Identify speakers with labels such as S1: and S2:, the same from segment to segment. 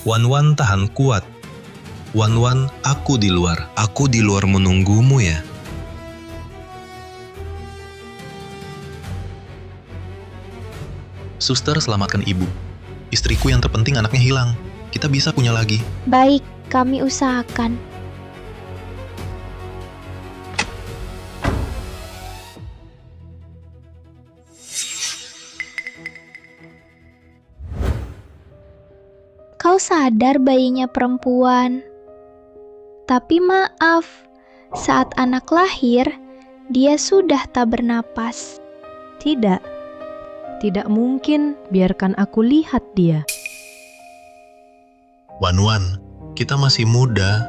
S1: Wan-Wan tahan kuat. Wan-Wan, aku di luar. Aku di luar menunggumu ya. Suster, selamatkan ibu. Istriku yang terpenting anaknya hilang. Kita bisa punya lagi.
S2: Baik, kami usahakan. Kau sadar bayinya perempuan. Tapi maaf, saat anak lahir, dia sudah tak bernapas.
S3: Tidak mungkin, biarkan aku lihat dia.
S1: Wan-Wan, kita masih muda.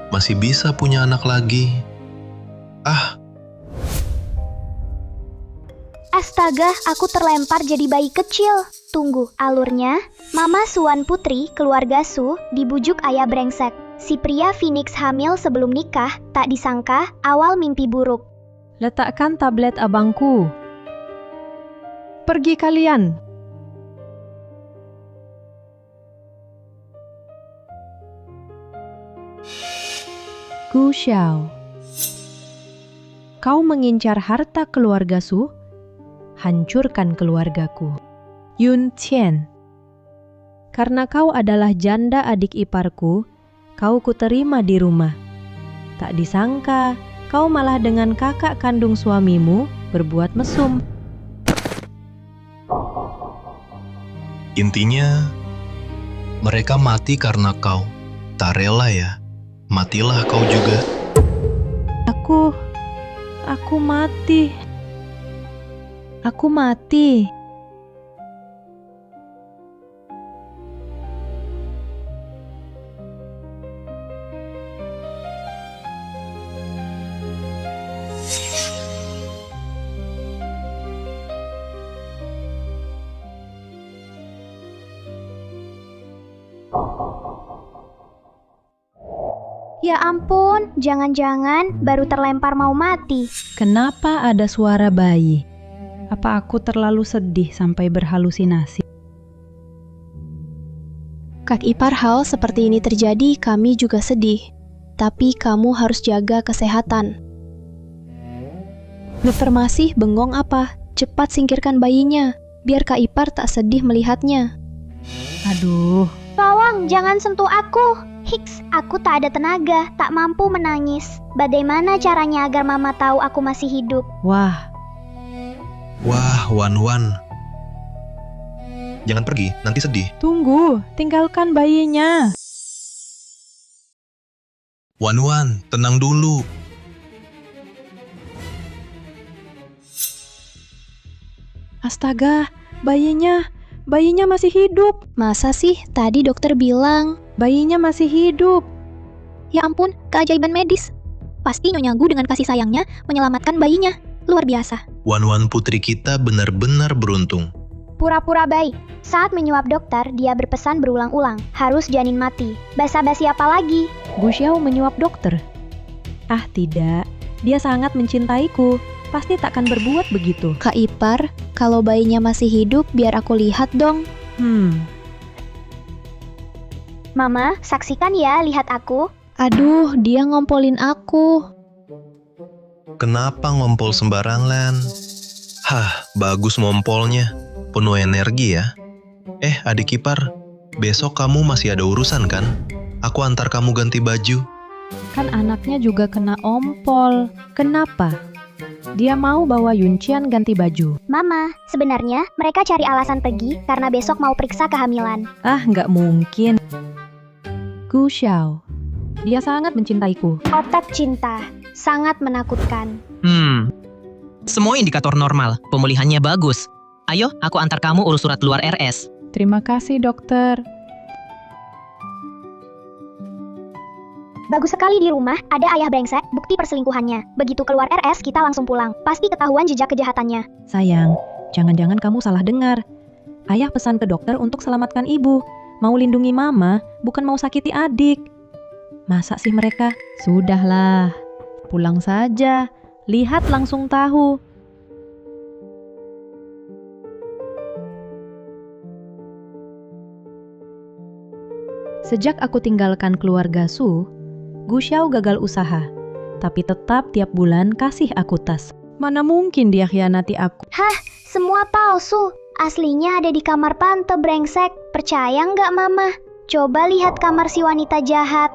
S1: Masih bisa punya anak lagi.
S2: Astaga, aku terlempar jadi bayi kecil. Tunggu, alurnya, Mama Suwan Putri, keluarga Su, dibujuk ayah brengsek. Si pria Phoenix hamil sebelum nikah, tak disangka, awal mimpi buruk.
S3: Letakkan tablet abangku. Pergi kalian. Gu Xiao, kau mengincar harta keluarga Su, hancurkan keluargaku. Yun Qian, karena kau adalah janda adik iparku, kau kuterima di rumah. Tak disangka, kau malah dengan kakak kandung suamimu berbuat mesum.
S1: Intinya, mereka mati karena kau. Tak rela ya. Matilah kau juga.
S3: Aku mati. Aku mati.
S2: Ya ampun, jangan-jangan baru terlempar mau mati.
S3: Kenapa ada suara bayi? Apa aku terlalu sedih sampai berhalusinasi?
S2: Kak ipar, hal seperti ini terjadi, kami juga sedih. Tapi kamu harus jaga kesehatan. Dokter masih bengong apa? Cepat singkirkan bayinya, biar Kak ipar tak sedih melihatnya.
S3: Aduh,
S2: Tolong, jangan sentuh aku. Hiks, aku tak ada tenaga, tak mampu menangis. Bagaimana caranya agar Mama tahu aku masih hidup?
S3: wah,
S1: Wan-Wan. Jangan pergi, nanti sedih.
S3: tunggu, tinggalkan bayinya.
S1: Wan-Wan, tenang dulu.
S3: Astaga, bayinya masih hidup.
S2: Masa sih? Tadi dokter bilang.
S3: Bayinya masih hidup.
S2: Ya ampun, keajaiban medis. Pasti Nyonya Gu dengan kasih sayangnya menyelamatkan bayinya. Luar biasa.
S1: Wan-Wan putri kita benar-benar beruntung.
S2: Pura-pura baik. Saat menyuap dokter, dia berpesan berulang-ulang, harus janin mati. Basa-basi apa lagi?
S3: Gu Xiao menyuap dokter. Ah tidak, dia sangat mencintaiku. Pasti takkan berbuat begitu.
S2: Kak ipar, kalau bayinya masih hidup, biar aku lihat dong. Mama, saksikan ya, lihat aku. Aduh, dia ngompolin aku.
S1: Kenapa ngompol sembarangan? Hah, bagus ngompolnya. Penuh energi ya. Adik ipar, besok kamu masih ada urusan kan? Aku antar kamu ganti baju.
S3: Kan anaknya juga kena ompol. Kenapa? Dia mau bawa Yuncian ganti baju.
S2: Mama, sebenarnya mereka cari alasan pergi karena besok mau periksa kehamilan.
S3: Ah, nggak mungkin. Gu Xiao, dia sangat mencintaiku.
S2: Otak cinta, sangat menakutkan.
S4: Semua indikator normal, pemulihannya bagus. Ayo, aku antar kamu urus surat keluar RS.
S3: Terima kasih dokter.
S2: Bagus sekali di rumah, ada ayah brengsek, bukti perselingkuhannya. Begitu keluar RS, kita langsung pulang. Pasti ketahuan jejak kejahatannya.
S3: Sayang, jangan-jangan kamu salah dengar. Ayah pesan ke dokter untuk selamatkan ibu. Mau lindungi mama, bukan mau sakiti adik. Masa sih mereka? Sudahlah, pulang saja. Lihat langsung tahu. Sejak aku tinggalkan keluarga Su, Gu Xiao gagal usaha, tapi tetap tiap bulan kasih aku tas. Mana mungkin dia khianati aku?
S2: Semua palsu. Aslinya ada di kamar Tante brengsek. Percaya nggak, Mama? Coba lihat kamar si wanita jahat.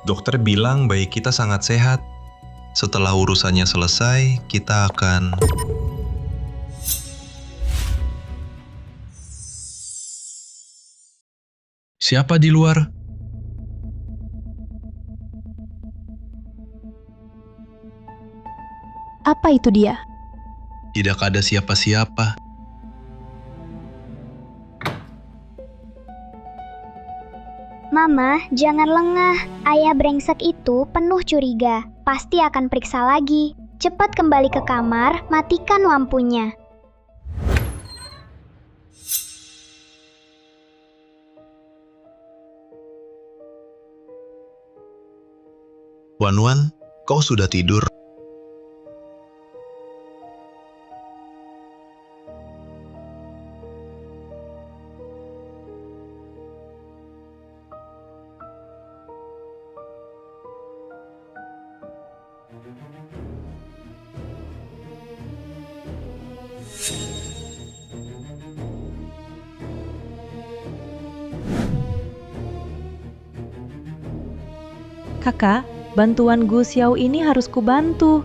S1: Dokter bilang bayi kita sangat sehat. Setelah urusannya selesai, kita akan... Siapa di luar?
S3: Apa itu dia?
S1: Tidak ada siapa-siapa.
S2: Mama, jangan lengah. Ayah brengsek itu penuh curiga. Pasti akan periksa lagi. Cepat kembali ke kamar, matikan lampunya.
S1: Wan, kau sudah tidur?
S3: Kakak, bantuan Gu Xiao ini harus kubantu.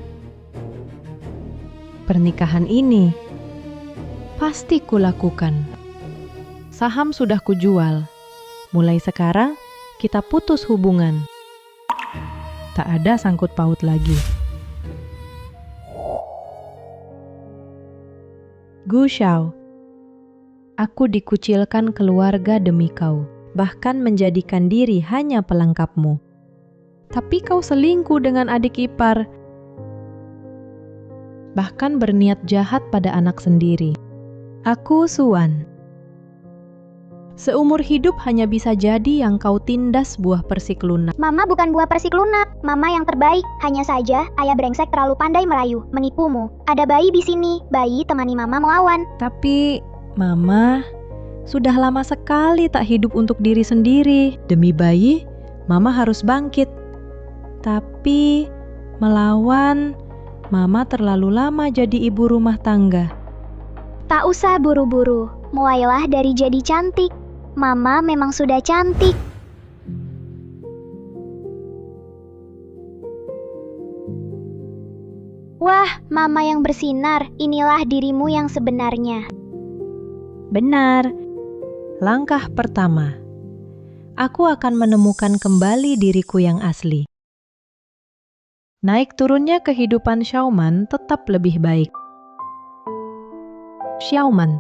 S3: Pernikahan ini pasti kulakukan. Saham sudah kujual. Mulai sekarang kita putus hubungan. Tak ada sangkut paut lagi. Gu Xiao, aku dikucilkan keluarga demi kau, bahkan menjadikan diri hanya pelengkapmu. Tapi kau selingkuh dengan adik ipar. Bahkan berniat jahat pada anak sendiri. Aku Suan. Seumur hidup hanya bisa jadi yang kau tindas buah persik lunak.
S2: Mama bukan buah persik lunak. Mama yang terbaik. Hanya saja, ayah brengsek terlalu pandai merayu, menipumu. Ada bayi di sini. Bayi temani Mama melawan.
S3: Tapi, Mama sudah lama sekali tak hidup untuk diri sendiri. Demi bayi, Mama harus bangkit. Tapi, melawan, Mama terlalu lama jadi ibu rumah tangga.
S2: Tak usah buru-buru. Mulailah dari jadi cantik. Mama memang sudah cantik. Wah, Mama yang bersinar. Inilah dirimu yang sebenarnya.
S3: Benar. Langkah pertama. Aku akan menemukan kembali diriku yang asli. Naik turunnya kehidupan Xiaoman tetap lebih baik. Xiaoman.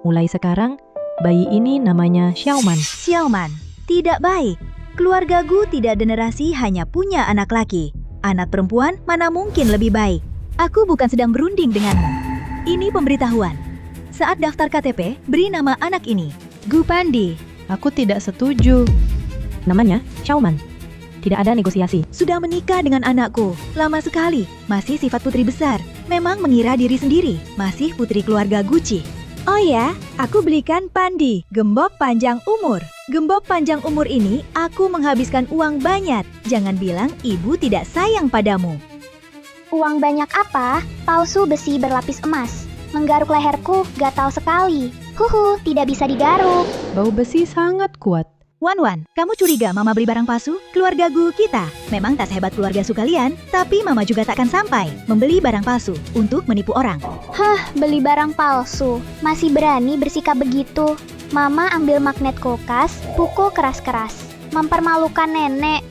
S3: Mulai sekarang, bayi ini namanya Xiaoman.
S5: Xiaoman, tidak baik. Keluarga Gu tidak generasi hanya punya anak laki. Anak perempuan mana mungkin lebih baik. Aku bukan sedang berunding denganmu. Ini pemberitahuan. Saat daftar KTP, beri nama anak ini Gu Pandi.
S3: Aku tidak setuju. Namanya Xiaoman. Tidak ada negosiasi.
S5: Sudah menikah dengan anakku. Lama sekali. Masih sifat putri besar. Memang mengira diri sendiri. Masih putri keluarga Gucci. Oh ya, aku belikan Pandi, gembok panjang umur. Gembok panjang umur ini aku menghabiskan uang banyak. Jangan bilang ibu tidak sayang padamu.
S2: Uang banyak apa? Palsu besi berlapis emas. Menggaruk leherku, gatal sekali. Huhu, tidak bisa digaruk.
S3: Bau besi sangat kuat.
S5: Wan, kamu curiga Mama beli barang palsu? Keluarga Gu kita memang tak sehebat keluarga Su kalian, tapi Mama juga takkan sampai membeli barang palsu untuk menipu orang.
S2: Beli barang palsu. Masih berani bersikap begitu. Mama ambil magnet kulkas, pukul keras-keras. Mempermalukan nenek.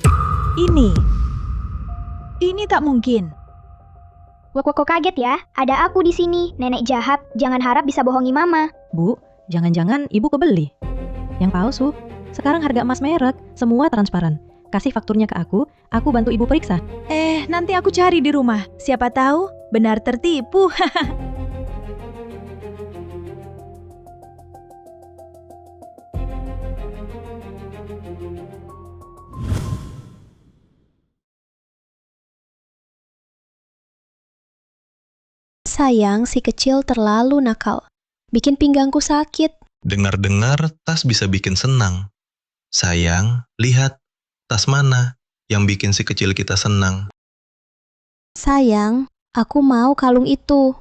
S5: Ini tak mungkin.
S2: Kok kaget ya? Ada aku di sini, nenek jahat. Jangan harap bisa bohongi Mama.
S3: Bu, jangan-jangan ibu kebeli. Yang palsu. Sekarang harga emas merek, semua transparan. Kasih fakturnya ke aku bantu ibu periksa.
S5: Nanti aku cari di rumah. Siapa tahu benar tertipu.
S6: Sayang, si kecil terlalu nakal. Bikin pinggangku sakit.
S1: Dengar-dengar tas bisa bikin senang. Sayang, lihat, tas mana yang bikin si kecil kita senang?
S6: Sayang, aku mau kalung itu.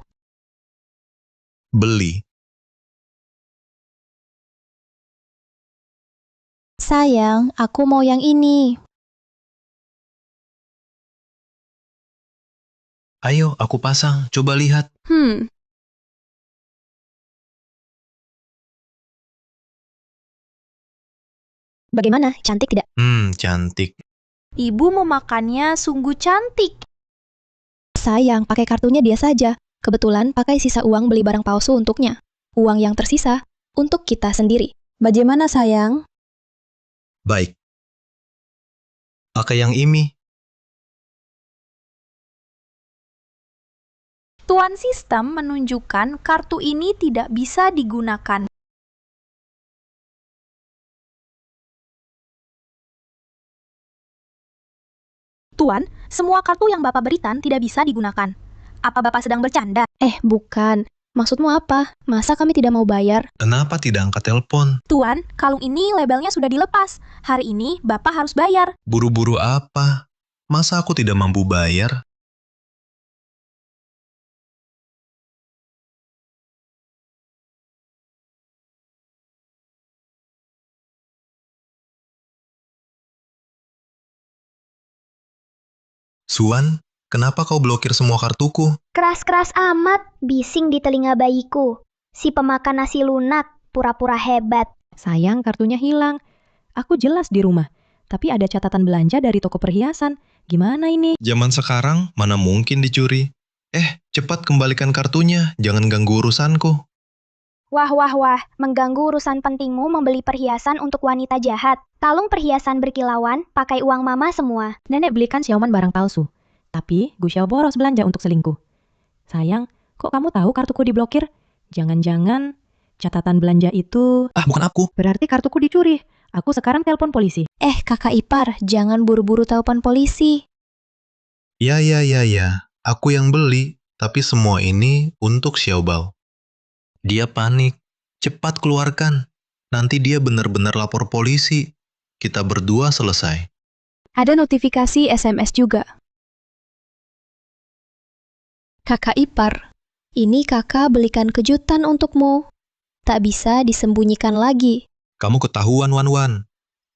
S1: Beli.
S6: Sayang, aku mau yang ini.
S1: Ayo, aku pasang. Coba lihat.
S6: Bagaimana? Cantik tidak?
S1: Cantik.
S7: Ibu memakannya sungguh cantik.
S6: Sayang, pakai kartunya dia saja. Kebetulan pakai sisa uang beli barang palsu untuknya. Uang yang tersisa untuk kita sendiri. Bagaimana sayang?
S1: Baik. Pakai yang ini.
S7: Tuan sistem menunjukkan kartu ini tidak bisa digunakan. Tuan, semua kartu yang Bapak berikan tidak bisa digunakan. Apa Bapak sedang bercanda?
S6: Bukan. Maksudmu apa? Masa kami tidak mau bayar?
S1: Kenapa tidak angkat telepon?
S7: Tuan, kalung ini labelnya sudah dilepas. Hari ini Bapak harus bayar.
S1: Buru-buru apa? Masa aku tidak mampu bayar? Suan, kenapa kau blokir semua kartuku?
S2: Keras-keras amat, bising di telinga bayiku. Si pemakan nasi lunak, pura-pura hebat.
S3: Sayang, kartunya hilang. Aku jelas di rumah, tapi ada catatan belanja dari toko perhiasan. Gimana ini?
S1: Zaman sekarang, mana mungkin dicuri? Cepat kembalikan kartunya, jangan ganggu urusanku.
S2: Wah, mengganggu urusan pentingmu membeli perhiasan untuk wanita jahat. Kalung perhiasan berkilauan, pakai uang mama semua.
S3: Nenek belikan Xiaoman barang palsu. Tapi Gu Xiao boros belanja untuk selingkuh. Sayang, kok kamu tahu kartuku diblokir? Jangan-jangan catatan belanja itu...
S1: Bukan aku.
S3: Berarti kartuku dicuri. Aku sekarang telepon polisi.
S6: Kakak ipar, jangan buru-buru telepon polisi.
S1: Ya. Aku yang beli, tapi semua ini untuk Xiaobao. Dia panik. Cepat keluarkan. Nanti dia benar-benar lapor polisi. Kita berdua selesai.
S6: Ada notifikasi SMS juga. Kakak ipar, ini kakak belikan kejutan untukmu. Tak bisa disembunyikan lagi.
S1: Kamu ketahuan, Wan.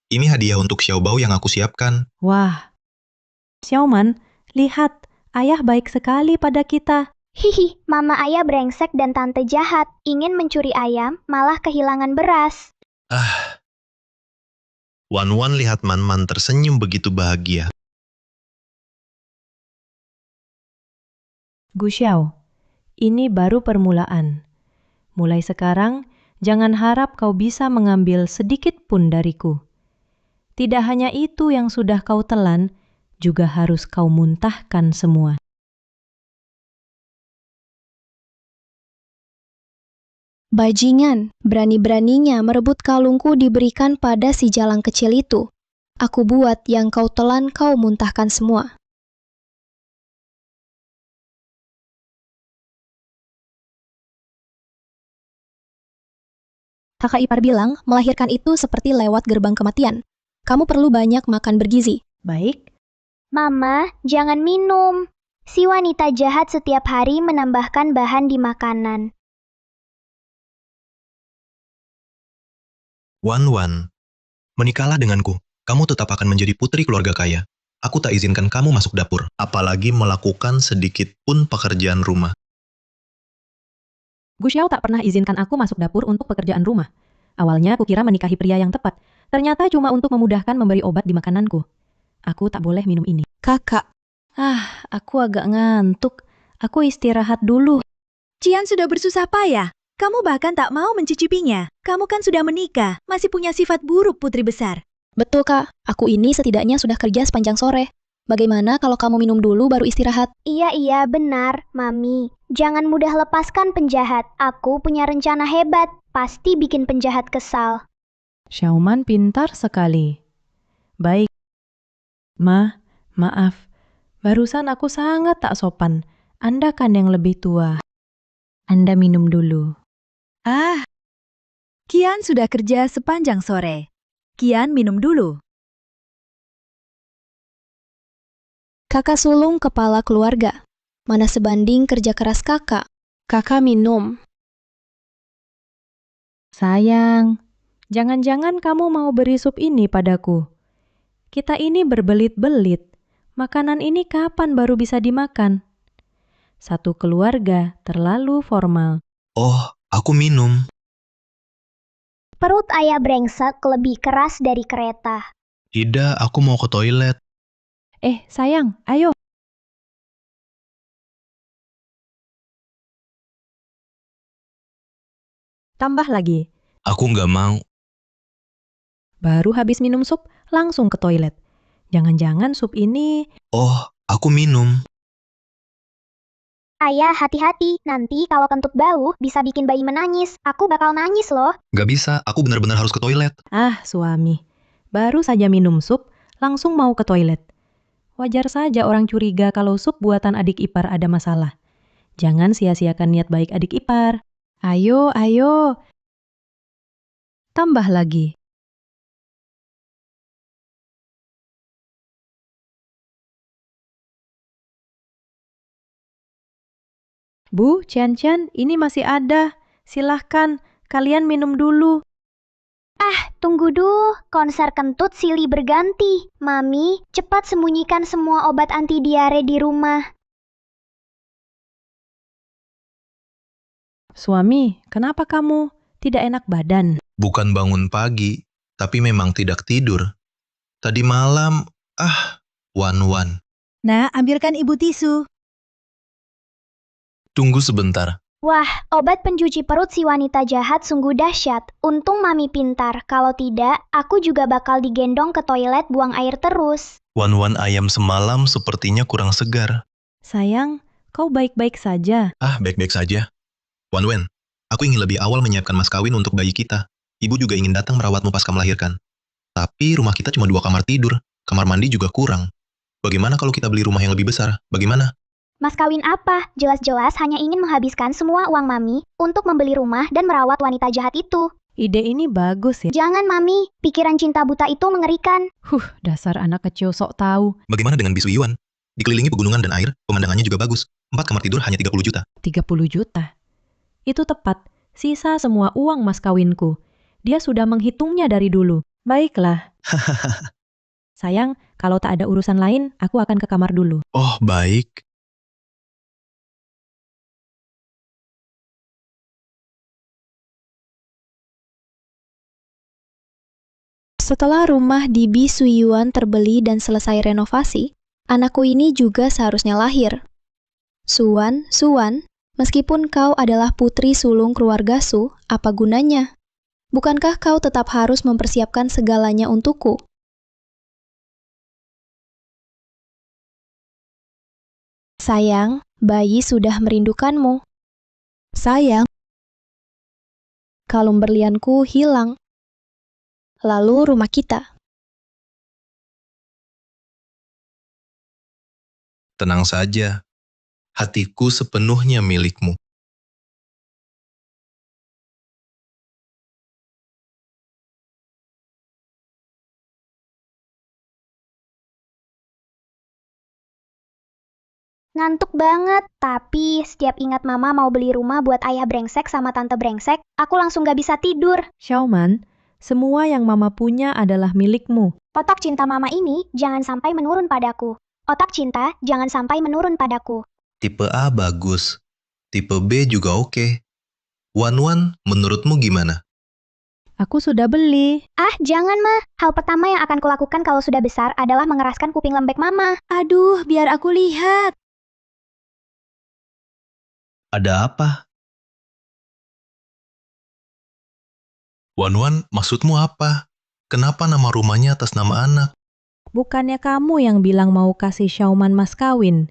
S1: Ini hadiah untuk Xiaobao yang aku siapkan.
S3: Wah. Xiaoman, lihat. Ayah baik sekali pada kita.
S2: Hihi, mama ayah brengsek dan tante jahat. Ingin mencuri ayam, malah kehilangan beras.
S1: Wan lihat Man tersenyum begitu bahagia.
S3: Gu Xiao, ini baru permulaan. Mulai sekarang, jangan harap kau bisa mengambil sedikit pun dariku. Tidak hanya itu yang sudah kau telan, juga harus kau muntahkan semua.
S6: Bajingan, berani-beraninya merebut kalungku diberikan pada si jalang kecil itu. Aku buat yang kau telan kau muntahkan semua. Kakak ipar bilang melahirkan itu seperti lewat gerbang kematian. Kamu perlu banyak makan bergizi.
S3: Baik,
S2: Mama, jangan minum. Si wanita jahat setiap hari menambahkan bahan di makanan.
S1: Wan, menikahlah denganku. Kamu tetap akan menjadi putri keluarga kaya. Aku tak izinkan kamu masuk dapur, apalagi melakukan sedikit pun pekerjaan rumah.
S3: Gu Xiao tak pernah izinkan aku masuk dapur untuk pekerjaan rumah. Awalnya aku kira menikahi pria yang tepat. Ternyata cuma untuk memudahkan memberi obat di makananku. Aku tak boleh minum ini.
S6: Kakak,
S3: Aku agak ngantuk. Aku istirahat dulu.
S5: Cian sudah bersusah payah. Kamu bahkan tak mau mencicipinya. Kamu kan sudah menikah, masih punya sifat buruk putri besar.
S6: betul kak, aku ini setidaknya sudah kerja sepanjang sore. Bagaimana kalau kamu minum dulu baru istirahat?
S2: Iya, benar, Mami. Jangan mudah lepaskan penjahat. Aku punya rencana hebat. Pasti bikin penjahat kesal.
S3: Xiaoman pintar sekali. Baik. Maaf. Barusan aku sangat tak sopan. Anda kan yang lebih tua. Anda minum dulu.
S5: Ah, Kian sudah kerja sepanjang sore. Kian minum dulu.
S6: Kakak sulung kepala keluarga. Mana sebanding kerja keras kakak? Kakak minum.
S3: Sayang, jangan-jangan kamu mau beri sup ini padaku. Kita ini berbelit-belit. Makanan ini kapan baru bisa dimakan? Satu keluarga terlalu formal.
S1: Oh, aku minum.
S2: Perut ayah brengsek lebih keras dari kereta.
S1: Tidak, aku mau ke toilet.
S3: Sayang, ayo. Tambah lagi.
S1: Aku nggak mau.
S3: Baru habis minum sup, langsung ke toilet. Jangan-jangan sup ini...
S1: Oh, aku minum.
S2: Ayah, hati-hati. Nanti kalau kentut bau, bisa bikin bayi menangis. Aku bakal nangis loh.
S1: Nggak bisa, aku benar-benar harus ke toilet.
S3: Ah, suami. Baru saja minum sup, langsung mau ke toilet. Wajar saja orang curiga kalau sup buatan adik ipar ada masalah. Jangan sia-siakan niat baik adik ipar. Ayo, ayo. Tambah lagi. Bu, Cian-Cian, ini masih ada. Silahkan, kalian minum dulu.
S2: Tunggu dulu, konser kentut silih berganti. Mami, cepat sembunyikan semua obat anti diare di rumah.
S3: Suami, kenapa kamu tidak enak badan?
S1: Bukan bangun pagi, tapi memang tidak tidur. Tadi malam, wan-wan.
S5: Nah, ambilkan ibu tisu.
S1: Tunggu sebentar.
S2: Wah, obat pencuci perut si wanita jahat sungguh dahsyat. Untung Mami pintar, kalau tidak, aku juga bakal digendong ke toilet buang air terus.
S1: Wan-wan ayam semalam sepertinya kurang segar.
S3: Sayang, kau baik-baik saja.
S1: Baik-baik saja. Wan-wan, aku ingin lebih awal menyiapkan mas kawin untuk bayi kita. Ibu juga ingin datang merawatmu pasca melahirkan. Tapi rumah kita cuma 2 kamar tidur. Kamar mandi juga kurang. Bagaimana kalau kita beli rumah yang lebih besar? Bagaimana?
S2: Mas kawin apa? Jelas-jelas hanya ingin menghabiskan semua uang Mami untuk membeli rumah dan merawat wanita jahat itu.
S3: Ide ini bagus ya.
S2: Jangan Mami, pikiran cinta buta itu mengerikan.
S3: Dasar anak kecil sok tahu.
S1: Bagaimana dengan bisu Iwan? Dikelilingi pegunungan dan air, pemandangannya juga bagus. 4 kamar tidur hanya 30 juta.
S3: 30 juta. Itu tepat, sisa semua uang mas kawinku. Dia sudah menghitungnya dari dulu. Baiklah. Sayang, kalau tak ada urusan lain, aku akan ke kamar dulu.
S1: Oh, baik.
S6: Setelah rumah di Bisuyuan terbeli dan selesai renovasi, anakku ini juga seharusnya lahir. Suwan, meskipun kau adalah putri sulung keluarga Su, apa gunanya? Bukankah kau tetap harus mempersiapkan segalanya untukku? Sayang, bayi sudah merindukanmu. Sayang, kalung berlianku hilang. Lalu rumah kita.
S1: Tenang saja. Hatiku sepenuhnya milikmu.
S2: Ngantuk banget, tapi setiap ingat Mama mau beli rumah buat ayah brengsek sama tante brengsek, aku langsung gak bisa tidur.
S3: Xiaoman, semua yang mama punya adalah milikmu.
S2: Otak cinta Mama ini jangan sampai menurun padaku. Otak cinta jangan sampai menurun padaku.
S1: Tipe A bagus. Tipe B juga oke. Wan-wan, menurutmu gimana?
S3: Aku sudah beli.
S2: Jangan mah. Hal pertama yang akan kulakukan kalau sudah besar adalah mengeraskan kuping lembek Mama.
S5: Aduh, biar aku lihat.
S1: Ada apa? Wan-wan, maksudmu apa? Kenapa nama rumahnya atas nama anak?
S3: Bukannya kamu yang bilang mau kasih Xiaoman mas kawin?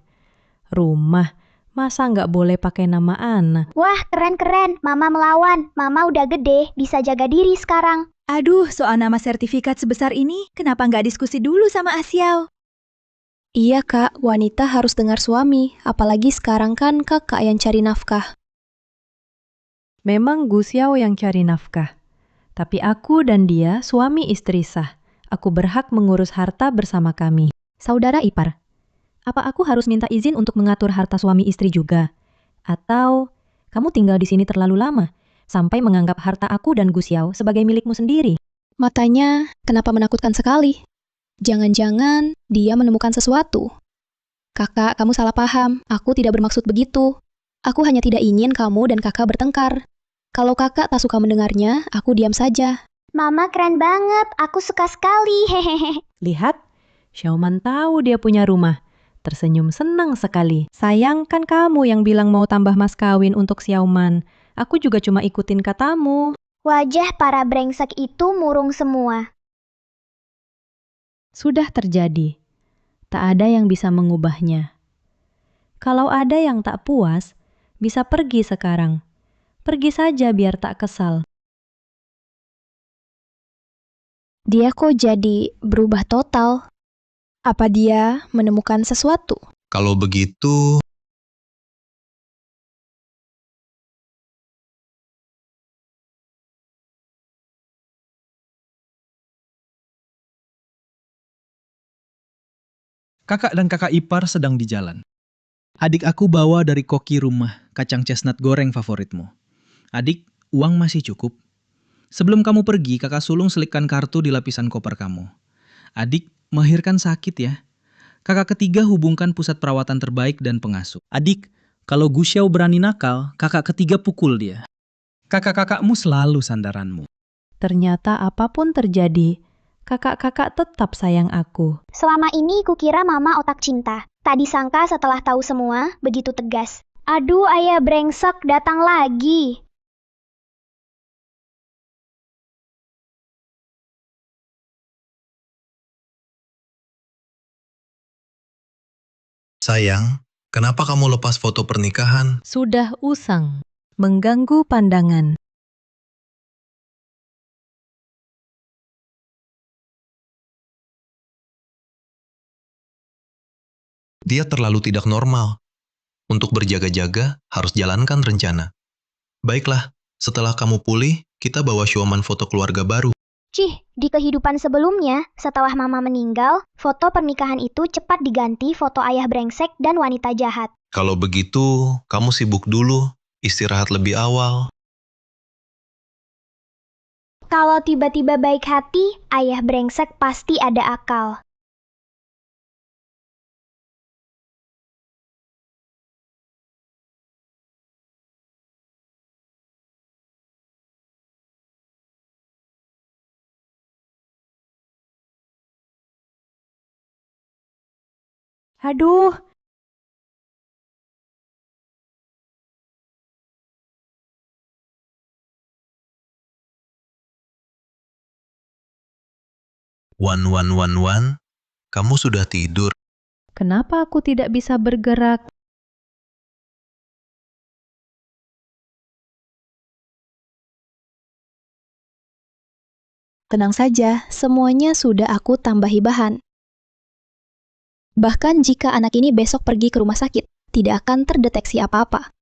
S3: Rumah, masa nggak boleh pakai nama anak?
S2: Wah, keren-keren. Mama melawan. Mama udah gede, bisa jaga diri sekarang.
S5: Aduh, soal nama sertifikat sebesar ini, kenapa nggak diskusi dulu sama Asyau?
S6: Iya kak, wanita harus dengar suami, apalagi sekarang kan kakak yang cari nafkah.
S3: Memang Gu Xiao yang cari nafkah. Tapi aku dan dia suami istri sah. Aku berhak mengurus harta bersama kami.
S6: Saudara ipar, apa aku harus minta izin untuk mengatur harta suami istri juga? Atau kamu tinggal di sini terlalu lama, sampai menganggap harta aku dan Gu Xiao sebagai milikmu sendiri? Matanya kenapa menakutkan sekali? Jangan-jangan dia menemukan sesuatu. Kakak, kamu salah paham. Aku tidak bermaksud begitu. Aku hanya tidak ingin kamu dan kakak bertengkar. Kalau kakak tak suka mendengarnya, aku diam saja.
S2: Mama keren banget, aku suka sekali, hehehe.
S3: Lihat, Xiaoman tahu dia punya rumah. Tersenyum senang sekali. Sayang kan kamu yang bilang mau tambah mas kawin untuk Xiaoman. Aku juga cuma ikutin katamu.
S2: Wajah para brengsek itu murung semua.
S3: Sudah terjadi. Tak ada yang bisa mengubahnya. Kalau ada yang tak puas, bisa pergi sekarang. Pergi saja biar tak kesal.
S6: Dia kok jadi berubah total? Apa dia menemukan sesuatu?
S1: Kalau begitu,
S8: Kakak dan kakak ipar sedang di jalan. Adik aku bawa dari koki rumah kacang chestnut goreng favoritmu. Adik, uang masih cukup. Sebelum kamu pergi, kakak sulung selipkan kartu di lapisan koper kamu. Adik, melahirkan sakit ya. Kakak ketiga hubungkan pusat perawatan terbaik dan pengasuh. Adik, kalau Gu Xiao berani nakal, kakak ketiga pukul dia. Kakak-kakakmu selalu sandaranmu.
S3: Ternyata apapun terjadi, kakak-kakak tetap sayang aku.
S2: Selama ini kukira mama otak cinta. Tak disangka setelah tahu semua, begitu tegas. Aduh, ayah brengsek datang lagi.
S1: sayang, kenapa kamu lepas foto pernikahan?
S3: Sudah usang, mengganggu pandangan.
S1: Dia terlalu tidak normal. Untuk berjaga-jaga, harus jalankan rencana. Baiklah, setelah kamu pulih, kita bawa Xiaoman foto keluarga baru.
S2: Cih, di kehidupan sebelumnya, setelah mama meninggal, foto pernikahan itu cepat diganti foto ayah brengsek dan wanita jahat.
S1: Kalau begitu, kamu sibuk dulu, istirahat lebih awal.
S2: Kalau tiba-tiba baik hati, ayah brengsek pasti ada akal.
S3: Aduh,
S1: Wan, kamu sudah tidur.
S3: kenapa aku tidak bisa bergerak?
S6: Tenang saja, semuanya sudah aku tambahi bahan. Bahkan jika anak ini besok pergi ke rumah sakit, tidak akan terdeteksi apa-apa.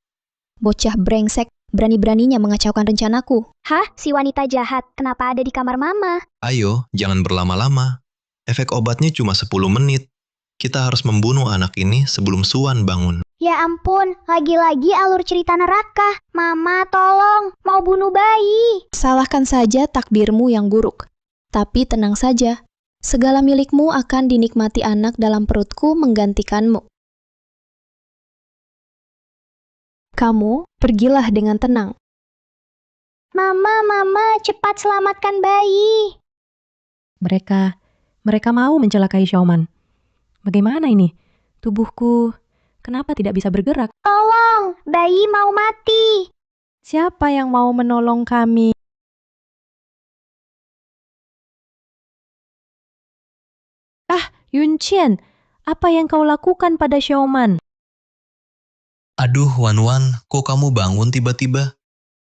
S6: Bocah brengsek berani-beraninya mengacaukan rencanaku.
S2: Hah? Si wanita jahat, kenapa ada di kamar mama?
S1: Ayo, jangan berlama-lama. Efek obatnya cuma 10 menit. Kita harus membunuh anak ini sebelum Suan bangun.
S2: Ya ampun, lagi-lagi alur cerita neraka. Mama, tolong, mau bunuh bayi.
S6: Salahkan saja takdirmu yang buruk. Tapi tenang saja, segala milikmu akan dinikmati anak dalam perutku menggantikanmu. Kamu pergilah dengan tenang.
S2: Mama, cepat selamatkan bayi.
S3: Mereka mau mencelakai Xiaoman. Bagaimana ini? Tubuhku, kenapa tidak bisa bergerak?
S2: Tolong, bayi mau mati.
S3: Siapa yang mau menolong kami? Yun Qian, apa yang kau lakukan pada Xiaoman?
S1: Aduh, Wan, kok kamu bangun tiba-tiba?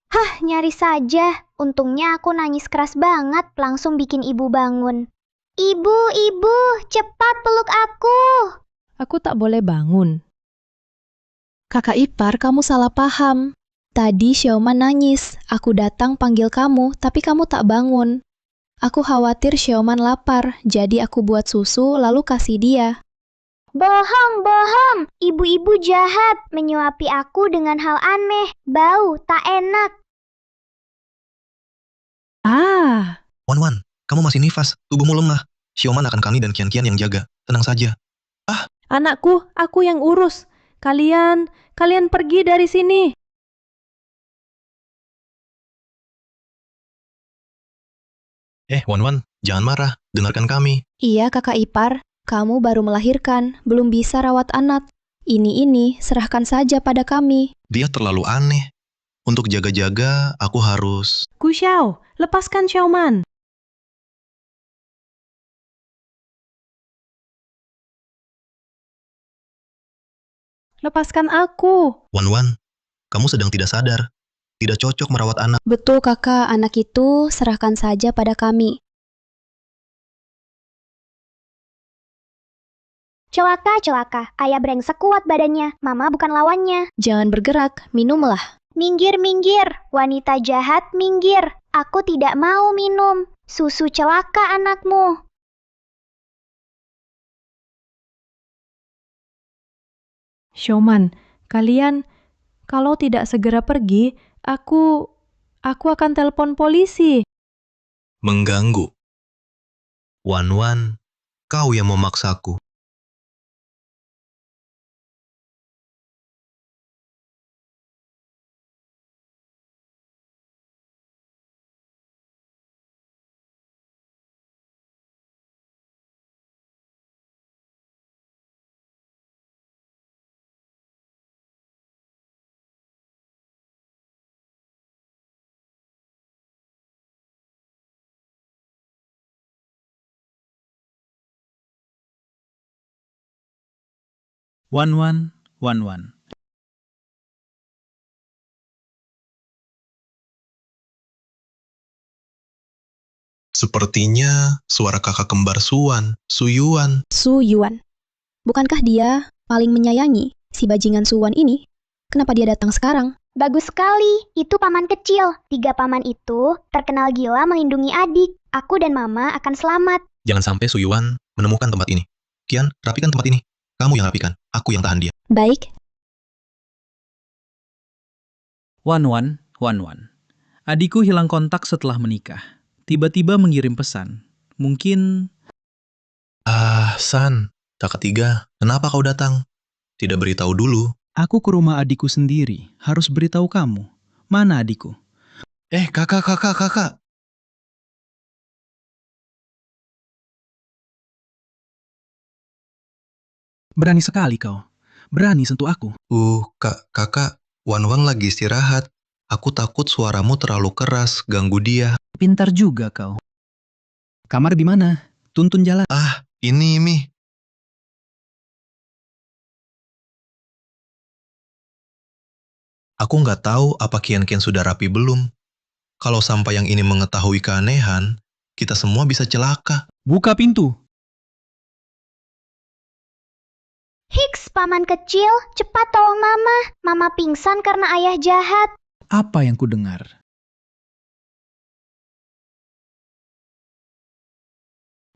S2: Hah, nyaris saja. Untungnya aku nangis keras banget, langsung bikin ibu bangun. Ibu, cepat peluk aku.
S3: Aku tak boleh bangun.
S6: Kakak ipar, kamu salah paham. Tadi Xiaoman nangis. Aku datang panggil kamu, tapi kamu tak bangun. Aku khawatir Xiaoman lapar, jadi aku buat susu lalu kasih dia.
S2: Bohong, bohong. Ibu-ibu jahat menyuapi aku dengan hal aneh. Bau, tak enak.
S3: Ah,
S1: Wan, kamu masih nifas, tubuhmu lemah. Xiaoman akan kami dan Kian-Kian yang jaga. Tenang saja.
S3: anakku, aku yang urus. Kalian pergi dari sini.
S1: Wan, jangan marah. Dengarkan kami.
S6: Iya, kakak ipar, kamu baru melahirkan, belum bisa rawat anak. Ini, serahkan saja pada kami.
S1: Dia terlalu aneh. Untuk jaga-jaga, aku harus...
S3: Gu Xiao, lepaskan Xiaoman. Lepaskan aku.
S1: Wan, kamu sedang tidak sadar. Tidak cocok merawat anak.
S6: Betul kakak, anak itu serahkan saja pada kami.
S2: Celaka. Ayah brengsek kuat badannya. Mama bukan lawannya.
S6: Jangan bergerak, minumlah.
S2: Minggir. Wanita jahat, minggir. Aku tidak mau minum. Susu celaka anakmu.
S3: Xiaoman, kalian kalau tidak segera pergi, aku akan telepon polisi.
S1: Mengganggu. Wan, kau yang memaksaku.
S8: Wan.
S1: Sepertinya suara kakak kembar Suan, Suyuan.
S6: Su Yuan. Bukankah dia paling menyayangi si bajingan Suwan ini? Kenapa dia datang sekarang?
S2: Bagus sekali. Itu paman kecil. 3 paman itu terkenal gila melindungi adik. Aku dan mama akan selamat.
S1: Jangan sampai Suyuan menemukan tempat ini. Kian, rapikan tempat ini. Kamu yang rapikan, aku yang tahan dia.
S6: Baik,
S8: Wan. Adikku hilang kontak setelah menikah. Tiba-tiba mengirim pesan. Mungkin
S1: San, kakak 3, kenapa kau datang? Tidak beritahu dulu.
S8: aku ke rumah adikku sendiri. Harus beritahu kamu. Mana adikku?
S1: Kakak.
S8: Berani sekali kau. Berani sentuh aku.
S1: Kakak, Wan lagi istirahat. Aku takut suaramu terlalu keras, ganggu dia.
S8: Pintar juga kau. Kamar di mana? Tuntun jalan.
S1: Ini, Mi. Aku nggak tahu apa Kian-Kian sudah rapi belum. Kalau sampai yang ini mengetahui keanehan, kita semua bisa celaka.
S8: Buka pintu.
S2: Hiks, paman kecil, cepat tolong mama. Mama pingsan karena ayah jahat.
S8: Apa yang ku dengar?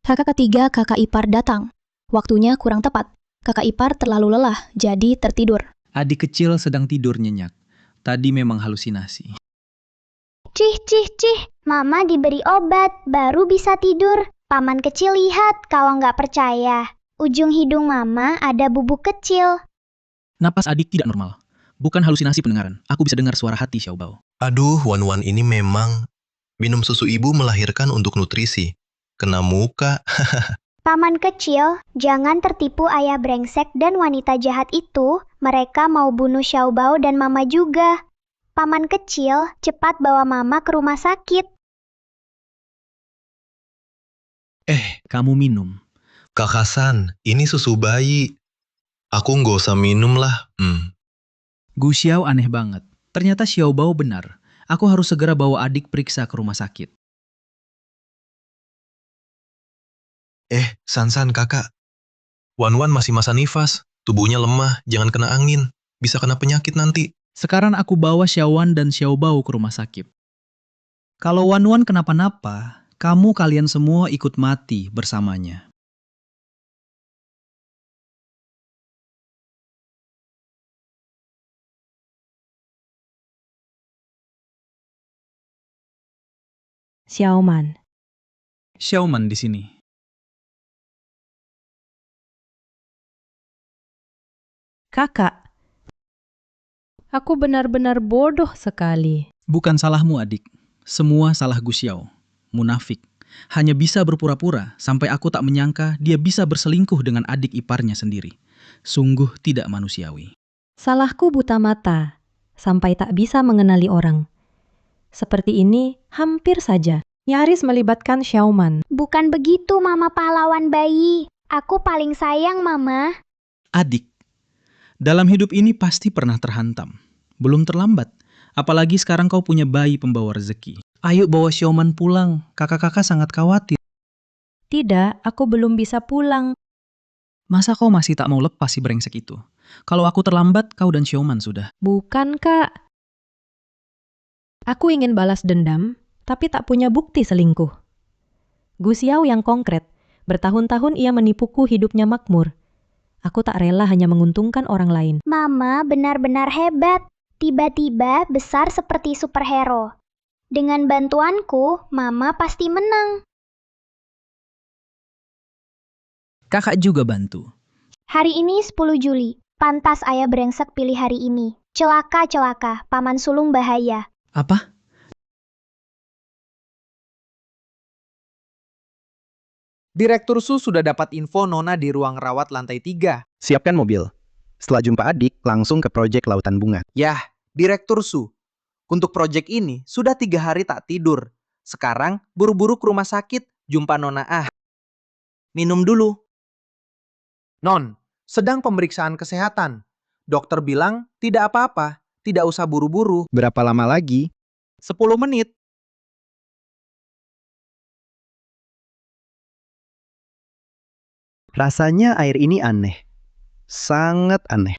S6: kakak ketiga kakak ipar datang. Waktunya kurang tepat. Kakak ipar terlalu lelah, jadi tertidur.
S8: Adik kecil sedang tidur nyenyak. Tadi memang halusinasi.
S2: Cih. Mama diberi obat, baru bisa tidur. Paman kecil lihat kalau nggak percaya. Ujung hidung mama ada bubuk kecil.
S8: Napas adik tidak normal. Bukan halusinasi pendengaran. Aku bisa dengar suara hati Xiaobao.
S1: Aduh, Wan ini memang minum susu ibu melahirkan untuk nutrisi. Kena muka.
S2: Paman kecil, jangan tertipu ayah brengsek dan wanita jahat itu. Mereka mau bunuh Xiaobao dan mama juga. Paman kecil, cepat bawa mama ke rumah sakit.
S8: Kamu minum.
S1: Kakak San, ini susu bayi. Aku nggak usah minum lah.
S8: Gu Xiao aneh banget. Ternyata Xiaobao benar. Aku harus segera bawa adik periksa ke rumah sakit.
S1: San, kakak. Wan masih masa nifas. Tubuhnya lemah, jangan kena angin. Bisa kena penyakit nanti.
S8: Sekarang aku bawa Xiaowan dan Xiaobao ke rumah sakit. Kalau Wanwan kenapa-napa, kalian semua ikut mati bersamanya.
S3: Xiaoman.
S8: Xiaoman di sini.
S3: Kakak. Aku benar-benar bodoh sekali.
S8: Bukan salahmu, adik. Semua salah Gu Xiao. Munafik. Hanya bisa berpura-pura sampai aku tak menyangka dia bisa berselingkuh dengan adik iparnya sendiri. Sungguh tidak manusiawi.
S3: Salahku buta mata, sampai tak bisa mengenali orang. Seperti ini hampir saja. Nyaris melibatkan Xiaoman.
S2: Bukan begitu, Mama pahlawan bayi. Aku paling sayang, Mama.
S8: Adik, dalam hidup ini pasti pernah terhantam. Belum terlambat. Apalagi sekarang kau punya bayi pembawa rezeki. Ayo bawa Xiaoman pulang. Kakak-kakak sangat khawatir.
S3: Tidak, aku belum bisa pulang.
S8: Masa kau masih tak mau lepas si brengsek itu? Kalau aku terlambat, kau dan Xiaoman sudah.
S3: Bukan, Kak. Aku ingin balas dendam, tapi tak punya bukti selingkuh. Gu Xiao yang konkret. Bertahun-tahun ia menipuku hidupnya makmur. Aku tak rela hanya menguntungkan orang lain.
S2: Mama benar-benar hebat. Tiba-tiba besar seperti superhero. Dengan bantuanku, Mama pasti menang.
S8: Kakak juga bantu.
S2: Hari ini 10 Juli. Pantas ayah brengsek pilih hari ini. Celaka, paman sulung bahaya.
S8: Apa?
S9: Direktur Su sudah dapat info Nona di ruang rawat lantai 3.
S10: Siapkan mobil. Setelah jumpa adik, langsung ke proyek Lautan Bunga.
S9: Yah, Direktur Su. Untuk proyek ini, sudah 3 hari tak tidur. Sekarang, buru-buru ke rumah sakit, jumpa Nona Ah. Minum dulu. Non, sedang pemeriksaan kesehatan. Dokter bilang, tidak apa-apa, tidak usah buru-buru.
S10: Berapa lama lagi?
S9: 10 menit.
S10: Rasanya air ini aneh. Sangat aneh.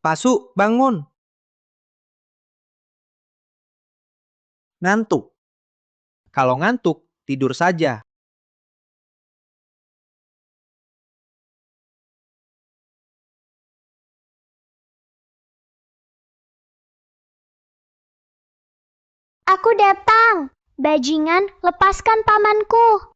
S9: Pasu, bangun. Ngantuk. Kalau ngantuk, tidur saja.
S2: Aku datang. Bajingan, lepaskan pamanku.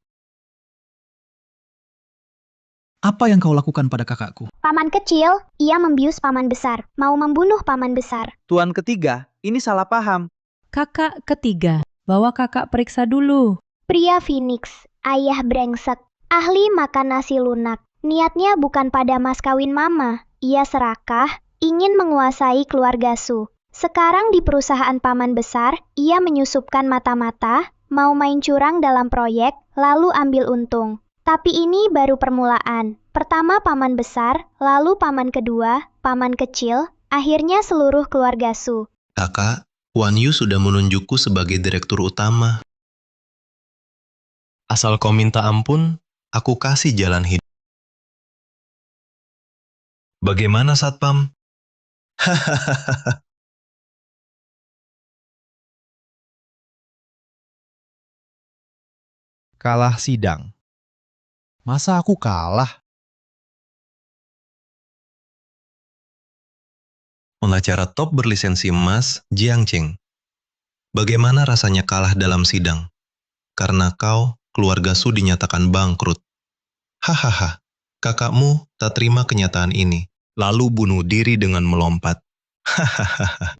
S8: Apa yang kau lakukan pada kakakku?
S2: Paman kecil, ia membius paman besar. Mau membunuh paman besar.
S9: Tuan ketiga, ini salah paham.
S3: Kakak ketiga, bawa kakak periksa dulu.
S2: Pria Phoenix, ayah brengsek. Ahli makan nasi lunak. Niatnya bukan pada mas kawin Mama. Ia serakah, ingin menguasai keluarga Su. Sekarang di perusahaan paman besar, ia menyusupkan mata-mata, mau main curang dalam proyek, lalu ambil untung. Tapi ini baru permulaan. Pertama paman besar, lalu paman kedua, paman kecil, akhirnya seluruh keluarga Su.
S1: Kakak, Wan Yu sudah menunjukku sebagai direktur utama. Asal kau minta ampun, aku kasih jalan hidup. Bagaimana, Satpam? Hahaha.
S11: Kalah sidang. Masa aku kalah?
S1: Pengacara top berlisensi emas, Jiang Cheng. Bagaimana rasanya kalah dalam sidang? Karena kau, keluarga Su dinyatakan bangkrut. Hahaha, kakakmu tak terima kenyataan ini, lalu bunuh diri dengan melompat. Hahaha.